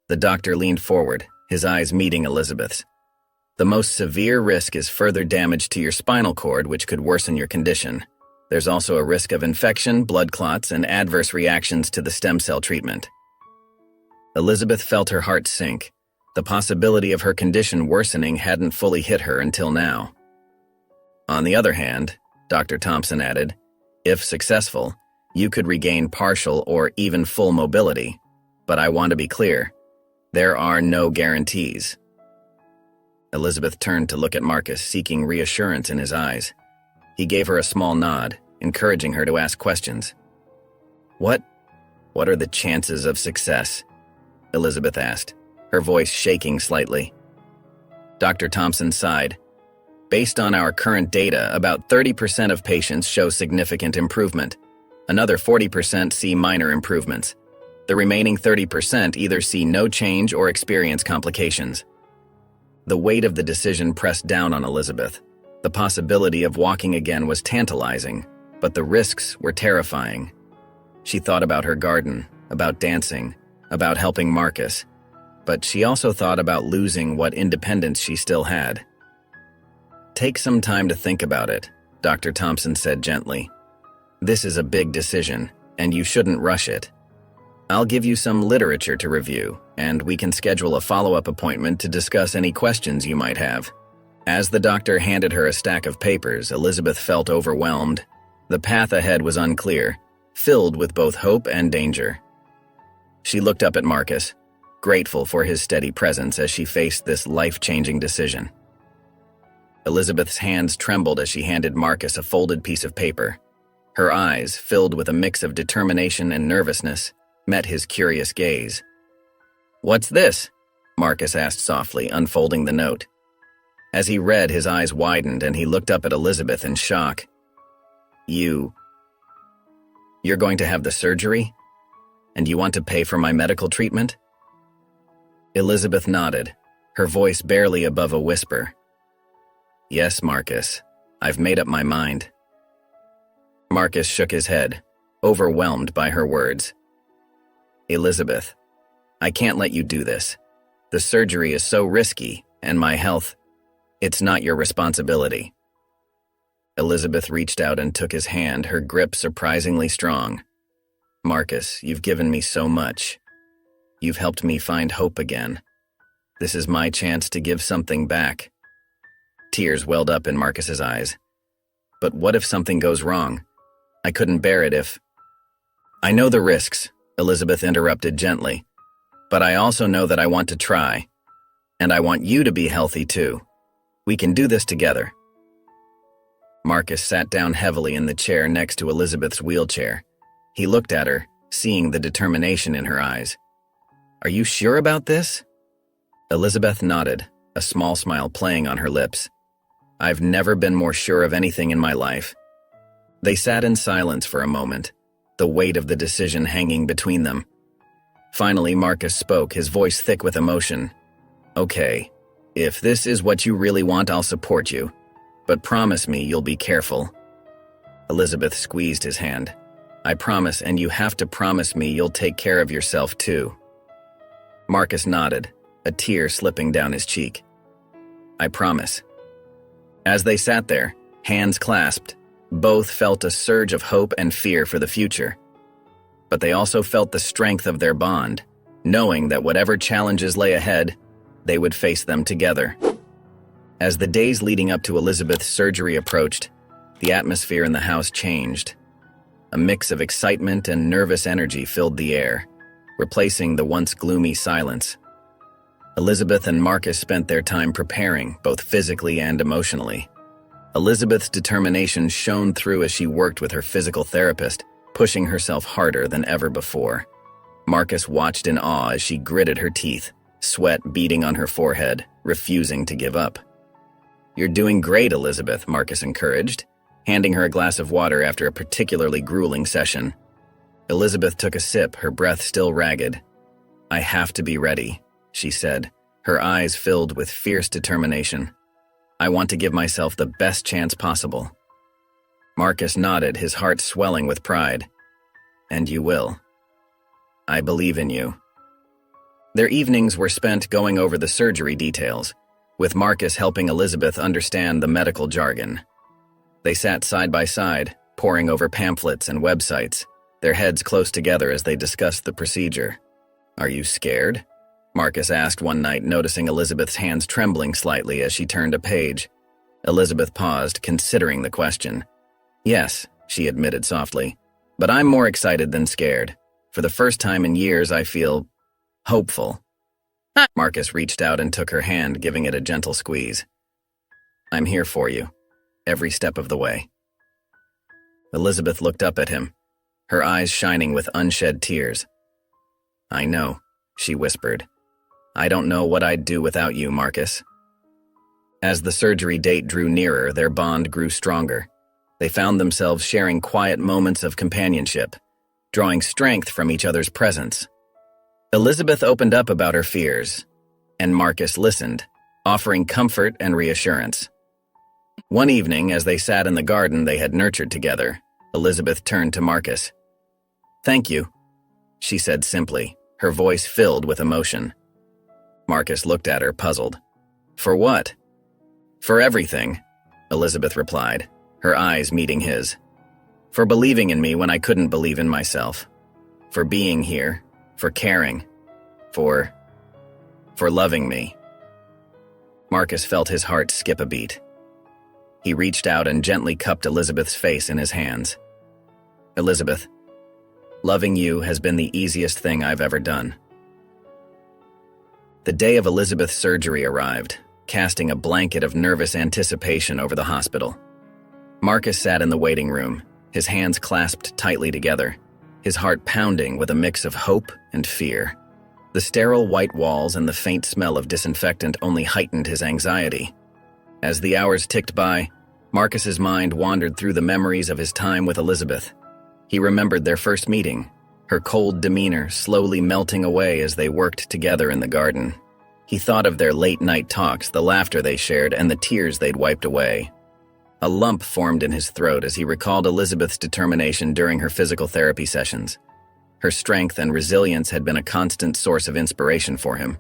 The doctor leaned forward, his eyes meeting Elizabeth's. "The most severe risk is further damage to your spinal cord, which could worsen your condition. There's also a risk of infection, blood clots, and adverse reactions to the stem cell treatment." Elizabeth felt her heart sink. The possibility of her condition worsening hadn't fully hit her until now. "On the other hand," Dr. Thompson added, "if successful, you could regain partial or even full mobility. But I want to be clear, there are no guarantees." Elizabeth turned to look at Marcus, seeking reassurance in his eyes. He gave her a small nod, encouraging her to ask questions. What are the chances of success?" Elizabeth asked, her voice shaking slightly. Dr. Thompson sighed. "Based on our current data, about 30% of patients show significant improvement. Another 40% see minor improvements. The remaining 30% either see no change or experience complications." The weight of the decision pressed down on Elizabeth. The possibility of walking again was tantalizing, but the risks were terrifying. She thought about her garden, about dancing, about helping Marcus, but she also thought about losing what independence she still had. "Take some time to think about it," Dr. Thompson said gently. "This is a big decision, and you shouldn't rush it. I'll give you some literature to review, and we can schedule a follow-up appointment to discuss any questions you might have." As the doctor handed her a stack of papers, Elizabeth felt overwhelmed. The path ahead was unclear, filled with both hope and danger. She looked up at Marcus, grateful for his steady presence as she faced this life-changing decision. Elizabeth's hands trembled as she handed Marcus a folded piece of paper. Her eyes, filled with a mix of determination and nervousness, met his curious gaze. "What's this?" Marcus asked softly, unfolding the note. As he read, his eyes widened and he looked up at Elizabeth in shock. You're going to have the surgery? And you want to pay for my medical treatment?" Elizabeth nodded, her voice barely above a whisper. "Yes, Marcus, I've made up my mind." Marcus shook his head, overwhelmed by her words. "Elizabeth, I can't let you do this. The surgery is so risky, and my health, it's not your responsibility." Elizabeth reached out and took his hand, her grip surprisingly strong. "Marcus, you've given me so much. You've helped me find hope again. This is my chance to give something back." Tears welled up in Marcus's eyes. "But what if something goes wrong? I couldn't bear it if—" "I know the risks," Elizabeth interrupted gently. "But I also know that I want to try. And I want you to be healthy too. We can do this together." Marcus sat down heavily in the chair next to Elizabeth's wheelchair. He looked at her, seeing the determination in her eyes. "Are you sure about this?" Elizabeth nodded, a small smile playing on her lips. "I've never been more sure of anything in my life." They sat in silence for a moment, the weight of the decision hanging between them. Finally, Marcus spoke, his voice thick with emotion. "Okay, if this is what you really want, I'll support you. But promise me you'll be careful." Elizabeth squeezed his hand. "I promise, and you have to promise me you'll take care of yourself too." Marcus nodded, a tear slipping down his cheek. "I promise." As they sat there, hands clasped, both felt a surge of hope and fear for the future. but they also felt the strength of their bond, knowing that whatever challenges lay ahead, they would face them together. As the days leading up to Elizabeth's surgery approached, the atmosphere in the house changed. A mix of excitement and nervous energy filled the air, replacing the once gloomy silence. Elizabeth and Marcus spent their time preparing, both physically and emotionally. Elizabeth's determination shone through as she worked with her physical therapist, pushing herself harder than ever before. Marcus watched in awe as she gritted her teeth, sweat beading on her forehead, refusing to give up. "You're doing great, Elizabeth," Marcus encouraged, handing her a glass of water after a particularly grueling session. Elizabeth took a sip, her breath still ragged. "I have to be ready," she said, her eyes filled with fierce determination. "I want to give myself the best chance possible." Marcus nodded, his heart swelling with pride. "And you will. I believe in you." Their evenings were spent going over the surgery details, with Marcus helping Elizabeth understand the medical jargon. They sat side by side, poring over pamphlets and websites, their heads close together as they discussed the procedure. "Are you scared?" Marcus asked one night, noticing Elizabeth's hands trembling slightly as she turned a page. Elizabeth paused, considering the question. "Yes," she admitted softly, "but I'm more excited than scared. For the first time in years, I feel hopeful." Marcus reached out and took her hand, giving it a gentle squeeze. "I'm here for you, every step of the way." Elizabeth looked up at him, her eyes shining with unshed tears. "I know," she whispered. "I don't know what I'd do without you, Marcus." As the surgery date drew nearer, their bond grew stronger. They found themselves sharing quiet moments of companionship, drawing strength from each other's presence. Elizabeth opened up about her fears, and Marcus listened, offering comfort and reassurance. One evening, as they sat in the garden they had nurtured together, Elizabeth turned to Marcus. "Thank you," she said simply, her voice filled with emotion. Marcus looked at her, puzzled. "For what?" "For everything," Elizabeth replied, her eyes meeting his. "For believing in me when I couldn't believe in myself. For being here. For caring. For loving me." Marcus felt his heart skip a beat. He reached out and gently cupped Elizabeth's face in his hands. "Elizabeth, loving you has been the easiest thing I've ever done." The day of Elizabeth's surgery arrived, casting a blanket of nervous anticipation over the hospital. Marcus sat in the waiting room, his hands clasped tightly together, his heart pounding with a mix of hope and fear. The sterile white walls and the faint smell of disinfectant only heightened his anxiety. As the hours ticked by, Marcus's mind wandered through the memories of his time with Elizabeth. He remembered their first meeting, her cold demeanor slowly melting away as they worked together in the garden. He thought of their late-night talks, the laughter they shared, and the tears they'd wiped away. A lump formed in his throat as he recalled Elizabeth's determination during her physical therapy sessions. Her strength and resilience had been a constant source of inspiration for him.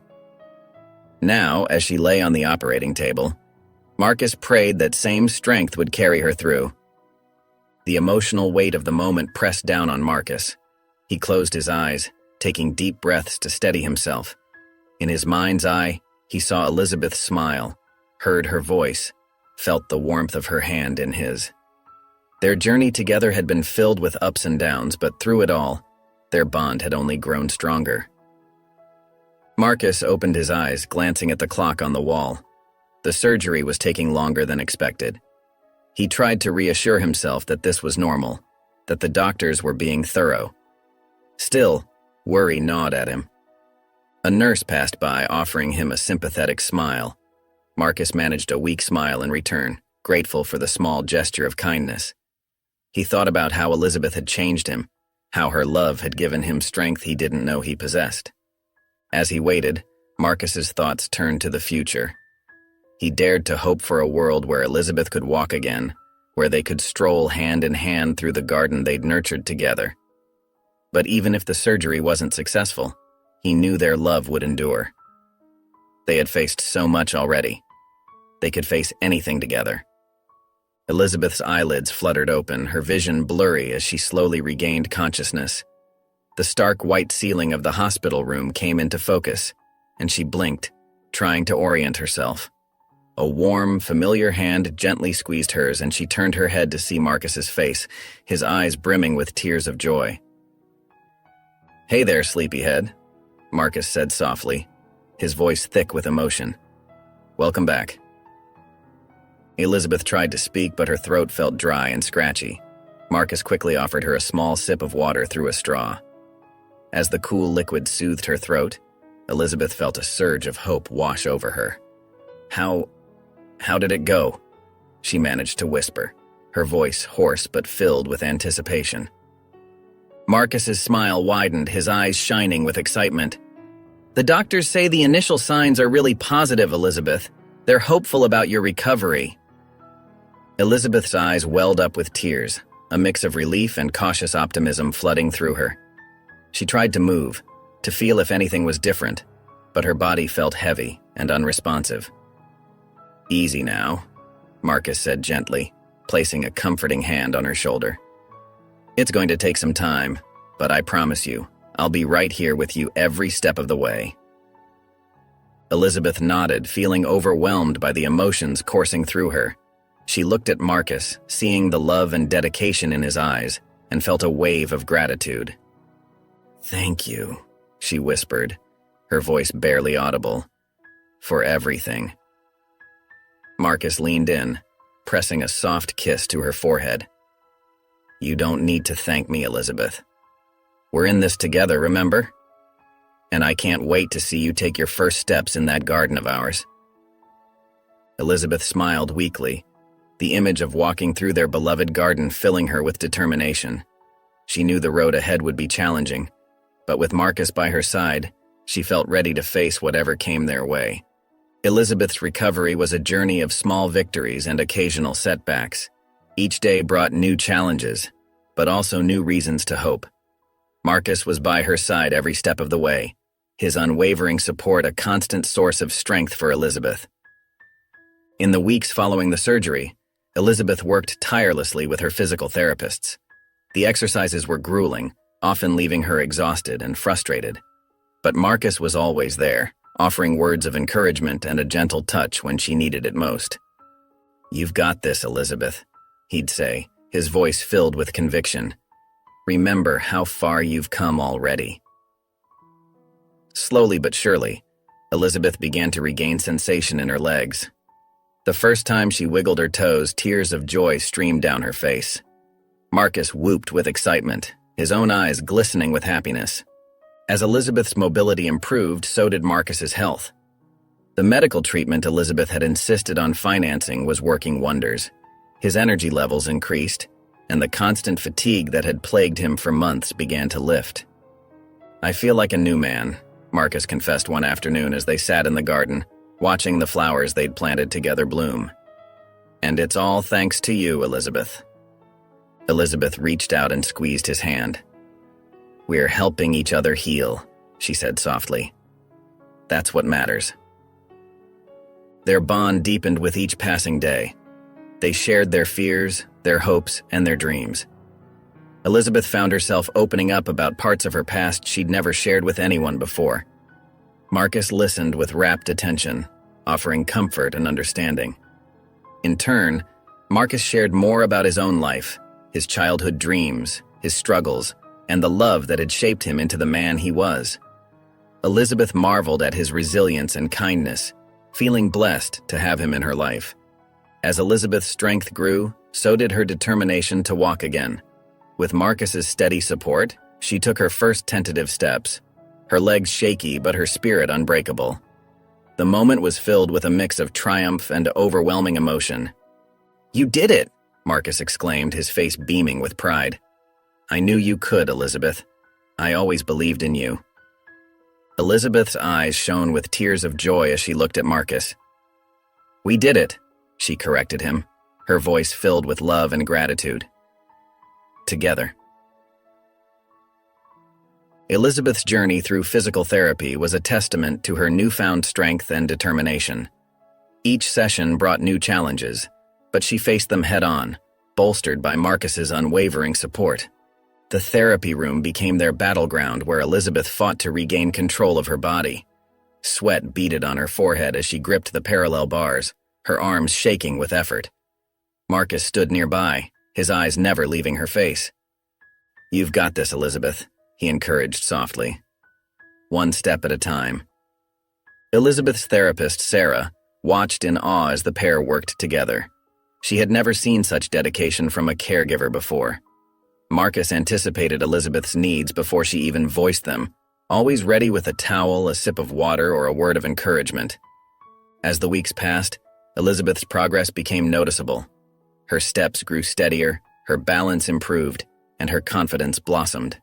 Now, as she lay on the operating table, Marcus prayed that same strength would carry her through. The emotional weight of the moment pressed down on Marcus. He closed his eyes, taking deep breaths to steady himself. In his mind's eye, he saw Elizabeth smile, heard her voice, felt the warmth of her hand in his. Their journey together had been filled with ups and downs, but through it all, their bond had only grown stronger. Marcus opened his eyes, glancing at the clock on the wall. The surgery was taking longer than expected. He tried to reassure himself that this was normal, that the doctors were being thorough. Still, worry gnawed at him. A nurse passed by, offering him a sympathetic smile. Marcus managed a weak smile in return, grateful for the small gesture of kindness. He thought about how Elizabeth had changed him, how her love had given him strength he didn't know he possessed. As he waited, Marcus's thoughts turned to the future. He dared to hope for a world where Elizabeth could walk again, where they could stroll hand in hand through the garden they'd nurtured together. But even if the surgery wasn't successful, he knew their love would endure. They had faced so much already. They could face anything together. Elizabeth's eyelids fluttered open, her vision blurry as she slowly regained consciousness. The stark white ceiling of the hospital room came into focus, and she blinked, trying to orient herself. A warm, familiar hand gently squeezed hers, and she turned her head to see Marcus's face, his eyes brimming with tears of joy. "Hey there, sleepyhead," Marcus said softly, his voice thick with emotion. "Welcome back." Elizabeth tried to speak, but her throat felt dry and scratchy. Marcus quickly offered her a small sip of water through a straw. As the cool liquid soothed her throat, Elizabeth felt a surge of hope wash over her. How did it go?" she managed to whisper, her voice hoarse but filled with anticipation. Marcus's smile widened, his eyes shining with excitement. "The doctors say the initial signs are really positive, Elizabeth. They're hopeful about your recovery." Elizabeth's eyes welled up with tears, a mix of relief and cautious optimism flooding through her. She tried to move, to feel if anything was different, but her body felt heavy and unresponsive. "Easy now," Marcus said gently, placing a comforting hand on her shoulder. "It's going to take some time, but I promise you, I'll be right here with you every step of the way." Elizabeth nodded, feeling overwhelmed by the emotions coursing through her. She looked at Marcus, seeing the love and dedication in his eyes, and felt a wave of gratitude. "Thank you," she whispered, her voice barely audible, "for everything." Marcus leaned in, pressing a soft kiss to her forehead. "You don't need to thank me, Elizabeth. We're in this together, remember? And I can't wait to see you take your first steps in that garden of ours." Elizabeth smiled weakly, the image of walking through their beloved garden filling her with determination. She knew the road ahead would be challenging, but with Marcus by her side, she felt ready to face whatever came their way. Elizabeth's recovery was a journey of small victories and occasional setbacks. Each day brought new challenges, but also new reasons to hope. Marcus was by her side every step of the way, his unwavering support a constant source of strength for Elizabeth. In the weeks following the surgery, Elizabeth worked tirelessly with her physical therapists. The exercises were grueling, often leaving her exhausted and frustrated. But Marcus was always there, offering words of encouragement and a gentle touch when she needed it most. "You've got this, Elizabeth," he'd say, his voice filled with conviction. "Remember how far you've come already." Slowly but surely, Elizabeth began to regain sensation in her legs. The first time she wiggled her toes, tears of joy streamed down her face. Marcus whooped with excitement, his own eyes glistening with happiness. As Elizabeth's mobility improved, so did Marcus's health. The medical treatment Elizabeth had insisted on financing was working wonders. His energy levels increased, and the constant fatigue that had plagued him for months began to lift. "I feel like a new man," Marcus confessed one afternoon as they sat in the garden, watching the flowers they'd planted together bloom. "And it's all thanks to you, Elizabeth." Elizabeth reached out and squeezed his hand. "We're helping each other heal," she said softly. "That's what matters." Their bond deepened with each passing day. They shared their fears, their hopes, and their dreams. Elizabeth found herself opening up about parts of her past she'd never shared with anyone before. Marcus listened with rapt attention, offering comfort and understanding. In turn, Marcus shared more about his own life, his childhood dreams, his struggles, and the love that had shaped him into the man he was. Elizabeth marveled at his resilience and kindness, feeling blessed to have him in her life. As Elizabeth's strength grew, so did her determination to walk again. With Marcus's steady support, she took her first tentative steps, her legs shaky but her spirit unbreakable. The moment was filled with a mix of triumph and overwhelming emotion. "You did it!" Marcus exclaimed, his face beaming with pride. "I knew you could, Elizabeth. I always believed in you." Elizabeth's eyes shone with tears of joy as she looked at Marcus. "We did it," she corrected him, her voice filled with love and gratitude. "Together." Elizabeth's journey through physical therapy was a testament to her newfound strength and determination. Each session brought new challenges, but she faced them head-on, bolstered by Marcus's unwavering support. The therapy room became their battleground where Elizabeth fought to regain control of her body. Sweat beaded on her forehead as she gripped the parallel bars, her arms shaking with effort. Marcus stood nearby, his eyes never leaving her face. "You've got this, Elizabeth," he encouraged softly. "One step at a time." Elizabeth's therapist, Sarah, watched in awe as the pair worked together. She had never seen such dedication from a caregiver before. Marcus anticipated Elizabeth's needs before she even voiced them, always ready with a towel, a sip of water, or a word of encouragement. As the weeks passed, Elizabeth's progress became noticeable. Her steps grew steadier, her balance improved, and her confidence blossomed.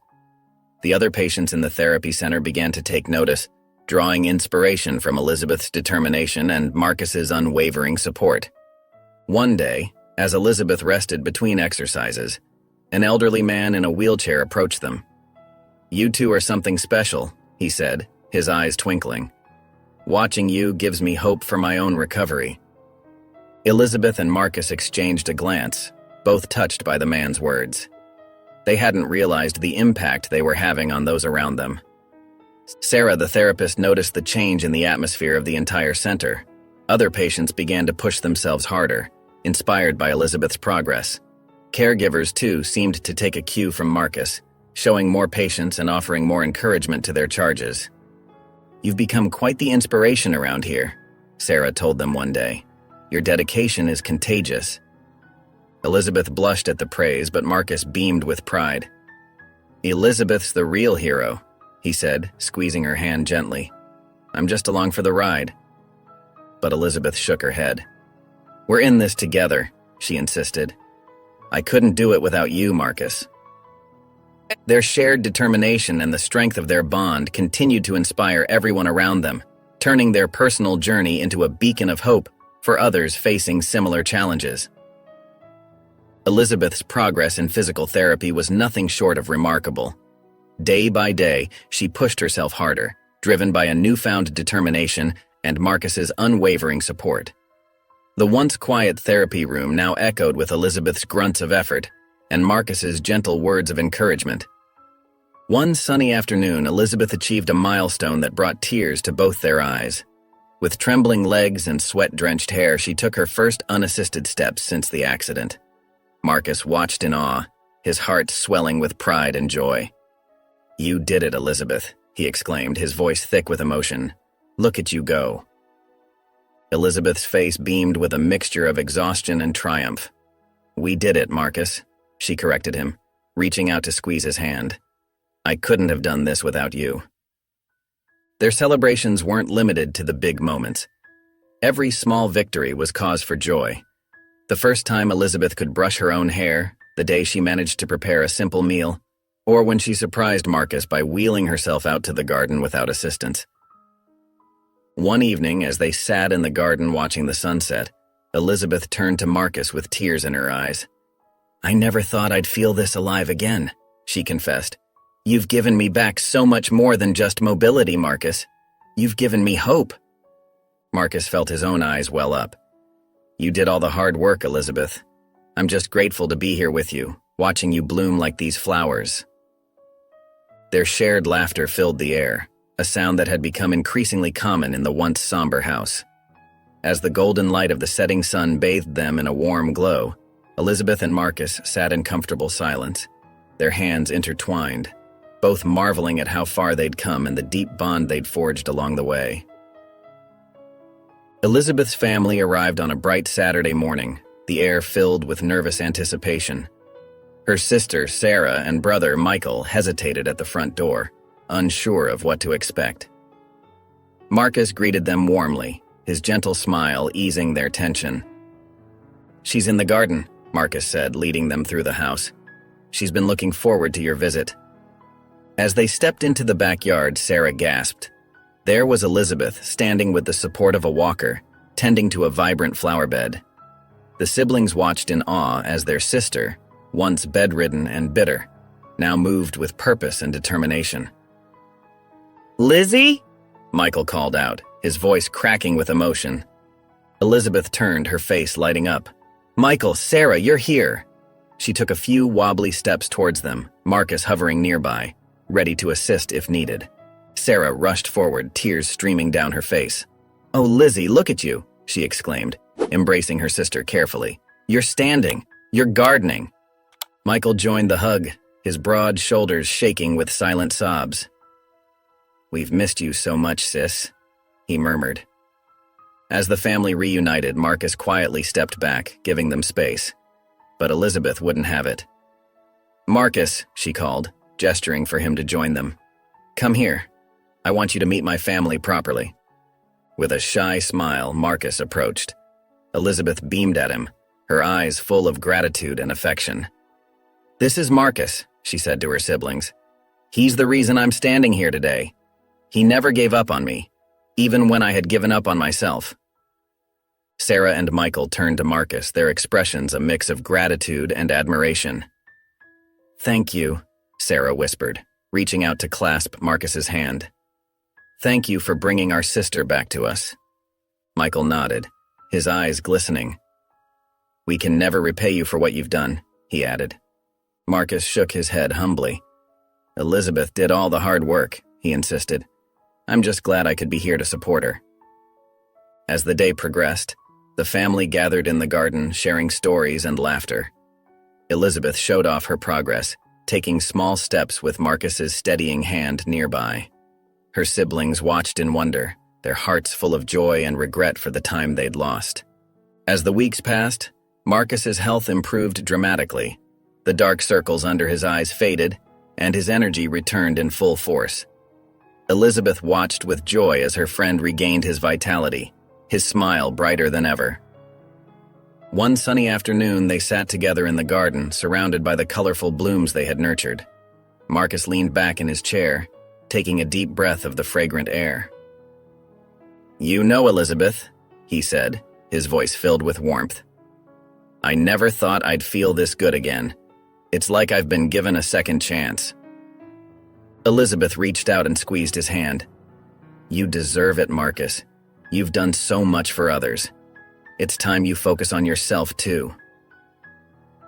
The other patients in the therapy center began to take notice, drawing inspiration from Elizabeth's determination and Marcus's unwavering support. One day, as Elizabeth rested between exercises, an elderly man in a wheelchair approached them. "You two are something special," he said, his eyes twinkling. "Watching you gives me hope for my own recovery." Elizabeth and Marcus exchanged a glance, both touched by the man's words. They hadn't realized the impact they were having on those around them. Sarah, the therapist, noticed the change in the atmosphere of the entire center. Other patients began to push themselves harder, inspired by Elizabeth's progress. Caregivers, too, seemed to take a cue from Marcus, showing more patience and offering more encouragement to their charges. "You've become quite the inspiration around here," Sarah told them one day. "Your dedication is contagious." Elizabeth blushed at the praise, but Marcus beamed with pride. "Elizabeth's the real hero," he said, squeezing her hand gently. "I'm just along for the ride." But Elizabeth shook her head. "We're in this together," she insisted. "I couldn't do it without you, Marcus." Their shared determination and the strength of their bond continued to inspire everyone around them, turning their personal journey into a beacon of hope for others facing similar challenges. Elizabeth's progress in physical therapy was nothing short of remarkable. Day by day, she pushed herself harder, driven by a newfound determination and Marcus's unwavering support. The once quiet therapy room now echoed with Elizabeth's grunts of effort and Marcus's gentle words of encouragement. One sunny afternoon, Elizabeth achieved a milestone that brought tears to both their eyes. With trembling legs and sweat-drenched hair, she took her first unassisted steps since the accident. Marcus watched in awe, his heart swelling with pride and joy. "You did it, Elizabeth," he exclaimed, his voice thick with emotion. "Look at you go." Elizabeth's face beamed with a mixture of exhaustion and triumph. "We did it, Marcus," she corrected him, reaching out to squeeze his hand. "I couldn't have done this without you." Their celebrations weren't limited to the big moments. Every small victory was cause for joy. The first time Elizabeth could brush her own hair, the day she managed to prepare a simple meal, or when she surprised Marcus by wheeling herself out to the garden without assistance. One evening, as they sat in the garden watching the sunset, Elizabeth turned to Marcus with tears in her eyes. "I never thought I'd feel this alive again," she confessed. "You've given me back so much more than just mobility, Marcus. You've given me hope." Marcus felt his own eyes well up. "You did all the hard work, Elizabeth. I'm just grateful to be here with you, watching you bloom like these flowers." Their shared laughter filled the air, a sound that had become increasingly common in the once somber house. As the golden light of the setting sun bathed them in a warm glow, Elizabeth and Marcus sat in comfortable silence, their hands intertwined, both marveling at how far they'd come and the deep bond they'd forged along the way. Elizabeth's family arrived on a bright Saturday morning, the air filled with nervous anticipation. Her sister, Sarah, and brother, Michael, hesitated at the front door, unsure of what to expect. Marcus greeted them warmly, his gentle smile easing their tension. "She's in the garden," Marcus said, leading them through the house. "She's been looking forward to your visit." As they stepped into the backyard, Sarah gasped. There was Elizabeth, standing with the support of a walker, tending to a vibrant flower bed. The siblings watched in awe as their sister, once bedridden and bitter, now moved with purpose and determination. "Lizzie?" Michael called out, his voice cracking with emotion. Elizabeth turned, her face lighting up. "Michael, Sarah, you're here." She took a few wobbly steps towards them, Marcus hovering nearby, ready to assist if needed. Sarah rushed forward, tears streaming down her face. "Oh, Lizzie, look at you," she exclaimed, embracing her sister carefully. "You're standing. You're gardening." Michael joined the hug, his broad shoulders shaking with silent sobs. "We've missed you so much, sis," he murmured. As the family reunited, Marcus quietly stepped back, giving them space. But Elizabeth wouldn't have it. "Marcus," she called, gesturing for him to join them. "Come here. I want you to meet my family properly." With a shy smile, Marcus approached. Elizabeth beamed at him, her eyes full of gratitude and affection. "This is Marcus," she said to her siblings. "He's the reason I'm standing here today. He never gave up on me, even when I had given up on myself." Sarah and Michael turned to Marcus, their expressions a mix of gratitude and admiration. "Thank you," Sarah whispered, reaching out to clasp Marcus's hand. "Thank you for bringing our sister back to us." Michael nodded, his eyes glistening. "We can never repay you for what you've done," he added. Marcus shook his head humbly. "Elizabeth did all the hard work," he insisted. "I'm just glad I could be here to support her." As the day progressed, the family gathered in the garden, sharing stories and laughter. Elizabeth showed off her progress, taking small steps with Marcus's steadying hand nearby. Her siblings watched in wonder, their hearts full of joy and regret for the time they'd lost. As the weeks passed, Marcus's health improved dramatically. The dark circles under his eyes faded, and his energy returned in full force. Elizabeth watched with joy as her friend regained his vitality, his smile brighter than ever. One sunny afternoon, they sat together in the garden, surrounded by the colorful blooms they had nurtured. Marcus leaned back in his chair, taking a deep breath of the fragrant air. "You know, Elizabeth," he said, his voice filled with warmth. "I never thought I'd feel this good again. It's like I've been given a second chance." Elizabeth reached out and squeezed his hand. "You deserve it, Marcus. You've done so much for others. It's time you focus on yourself, too."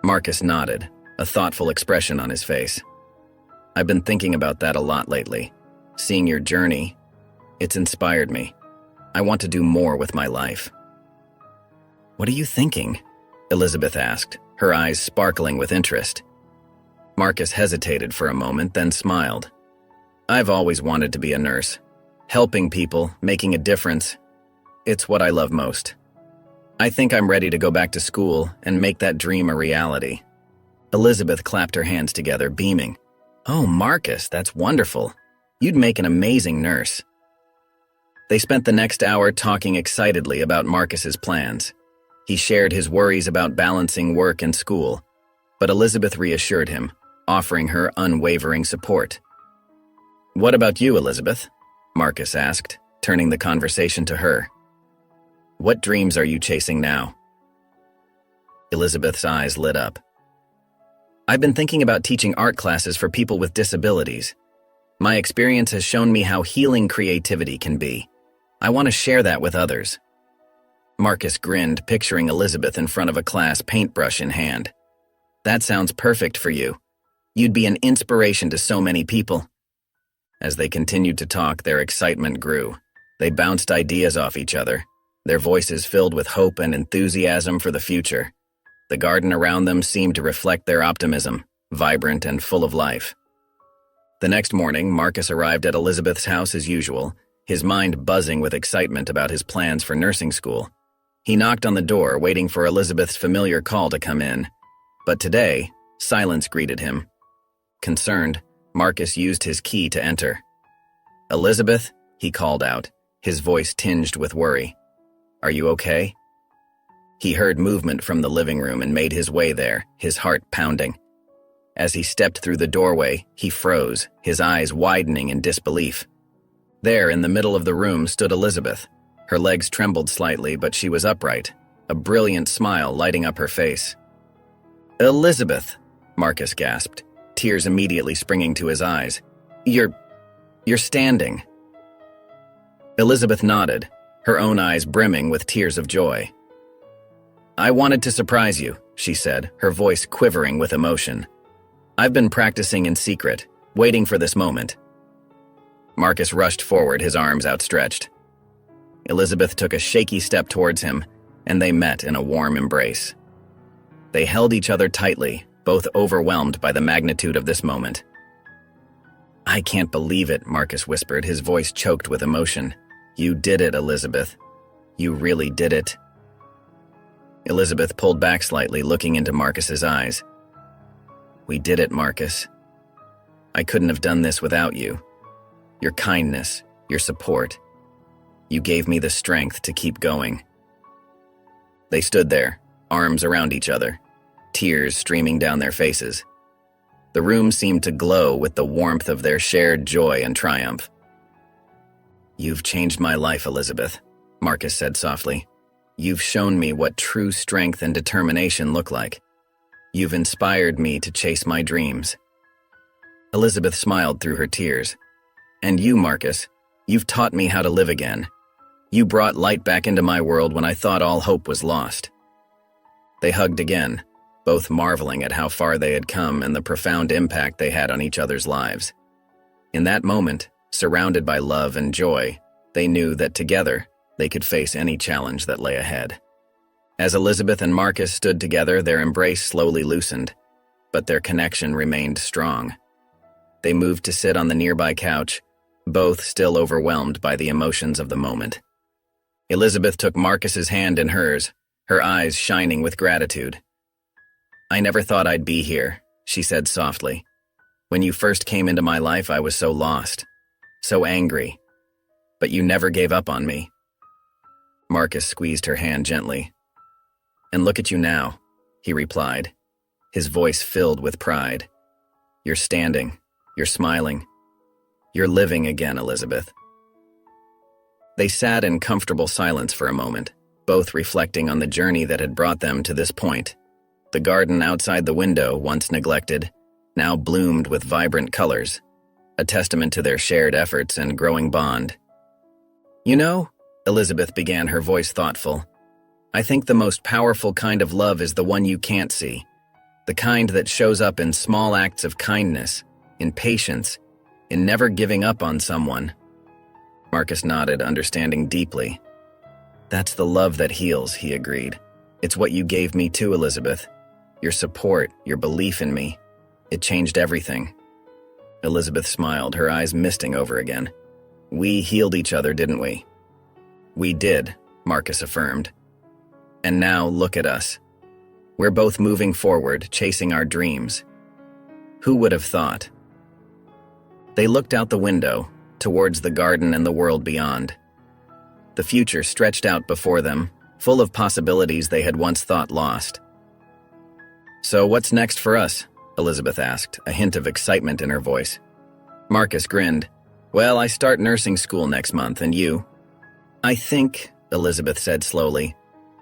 Marcus nodded, a thoughtful expression on his face. "I've been thinking about that a lot lately. Seeing your journey, it's inspired me. I want to do more with my life." "What are you thinking?" Elizabeth asked, her eyes sparkling with interest. Marcus hesitated for a moment, then smiled. "I've always wanted to be a nurse. Helping people, making a difference. It's what I love most. I think I'm ready to go back to school and make that dream a reality." Elizabeth clapped her hands together, beaming. "Oh, Marcus, that's wonderful. You'd make an amazing nurse." They spent the next hour talking excitedly about Marcus's plans. He shared his worries about balancing work and school, but Elizabeth reassured him, offering her unwavering support. "What about you, Elizabeth?" Marcus asked, turning the conversation to her. "What dreams are you chasing now?" Elizabeth's eyes lit up. "I've been thinking about teaching art classes for people with disabilities. My experience has shown me how healing creativity can be. I want to share that with others." Marcus grinned, picturing Elizabeth in front of a class, paintbrush in hand. "That sounds perfect for you. You'd be an inspiration to so many people." As they continued to talk, their excitement grew. They bounced ideas off each other, their voices filled with hope and enthusiasm for the future. The garden around them seemed to reflect their optimism, vibrant and full of life. The next morning, Marcus arrived at Elizabeth's house as usual, his mind buzzing with excitement about his plans for nursing school. He knocked on the door, waiting for Elizabeth's familiar call to come in. But today, silence greeted him. Concerned, Marcus used his key to enter. "Elizabeth," he called out, his voice tinged with worry. "Are you okay?" He heard movement from the living room and made his way there, his heart pounding. As he stepped through the doorway, he froze, his eyes widening in disbelief. There, in the middle of the room, stood Elizabeth. Her legs trembled slightly, but she was upright, a brilliant smile lighting up her face. "Elizabeth," Marcus gasped, tears immediately springing to his eyes. You're standing." Elizabeth nodded, her own eyes brimming with tears of joy. "I wanted to surprise you," she said, her voice quivering with emotion. "I've been practicing in secret, waiting for this moment." Marcus rushed forward, his arms outstretched. Elizabeth took a shaky step towards him, and they met in a warm embrace. They held each other tightly, both overwhelmed by the magnitude of this moment. "I can't believe it," Marcus whispered, his voice choked with emotion. "You did it, Elizabeth. You really did it." Elizabeth pulled back slightly, looking into Marcus's eyes. "We did it, Marcus. I couldn't have done this without you. Your kindness, your support. You gave me the strength to keep going." They stood there, arms around each other, tears streaming down their faces. The room seemed to glow with the warmth of their shared joy and triumph. "You've changed my life, Elizabeth," Marcus said softly. "You've shown me what true strength and determination look like. You've inspired me to chase my dreams." Elizabeth smiled through her tears. "And you, Marcus, you've taught me how to live again. You brought light back into my world when I thought all hope was lost." They hugged again, both marveling at how far they had come and the profound impact they had on each other's lives. In that moment, surrounded by love and joy, they knew that together they could face any challenge that lay ahead. As Elizabeth and Marcus stood together, their embrace slowly loosened, but their connection remained strong. They moved to sit on the nearby couch, both still overwhelmed by the emotions of the moment. Elizabeth took Marcus's hand in hers, her eyes shining with gratitude. "I never thought I'd be here," she said softly. "When you first came into my life, I was so lost, so angry, but you never gave up on me." Marcus squeezed her hand gently. "And look at you now," he replied, his voice filled with pride. "You're standing, you're smiling, you're living again, Elizabeth." They sat in comfortable silence for a moment, both reflecting on the journey that had brought them to this point. The garden outside the window, once neglected, now bloomed with vibrant colors, a testament to their shared efforts and growing bond. "You know," Elizabeth began, her voice thoughtful, "I think the most powerful kind of love is the one you can't see, the kind that shows up in small acts of kindness, in patience, in never giving up on someone." Marcus nodded, understanding deeply. "That's the love that heals," he agreed. "It's what you gave me too, Elizabeth. Your support, your belief in me. It changed everything." Elizabeth smiled, her eyes misting over again. "We healed each other, didn't we?" "We did," Marcus affirmed. "And now look at us. We're both moving forward, chasing our dreams. Who would have thought?" They looked out the window, towards the garden and the world beyond. The future stretched out before them, full of possibilities they had once thought lost. "So what's next for us?" Elizabeth asked, a hint of excitement in her voice. Marcus grinned. "Well, I start nursing school next month, and you?" "I think," Elizabeth said slowly,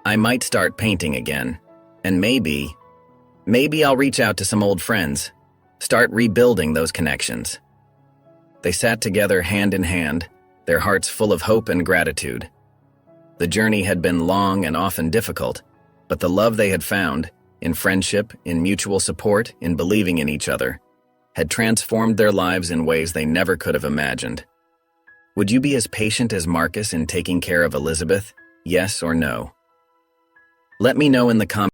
"I might start painting again. And maybe I'll reach out to some old friends, start rebuilding those connections." They sat together hand in hand, their hearts full of hope and gratitude. The journey had been long and often difficult, but the love they had found, in friendship, in mutual support, in believing in each other, had transformed their lives in ways they never could have imagined. Would you be as patient as Marcus in taking care of Elizabeth? Yes or no? Let me know in the comments.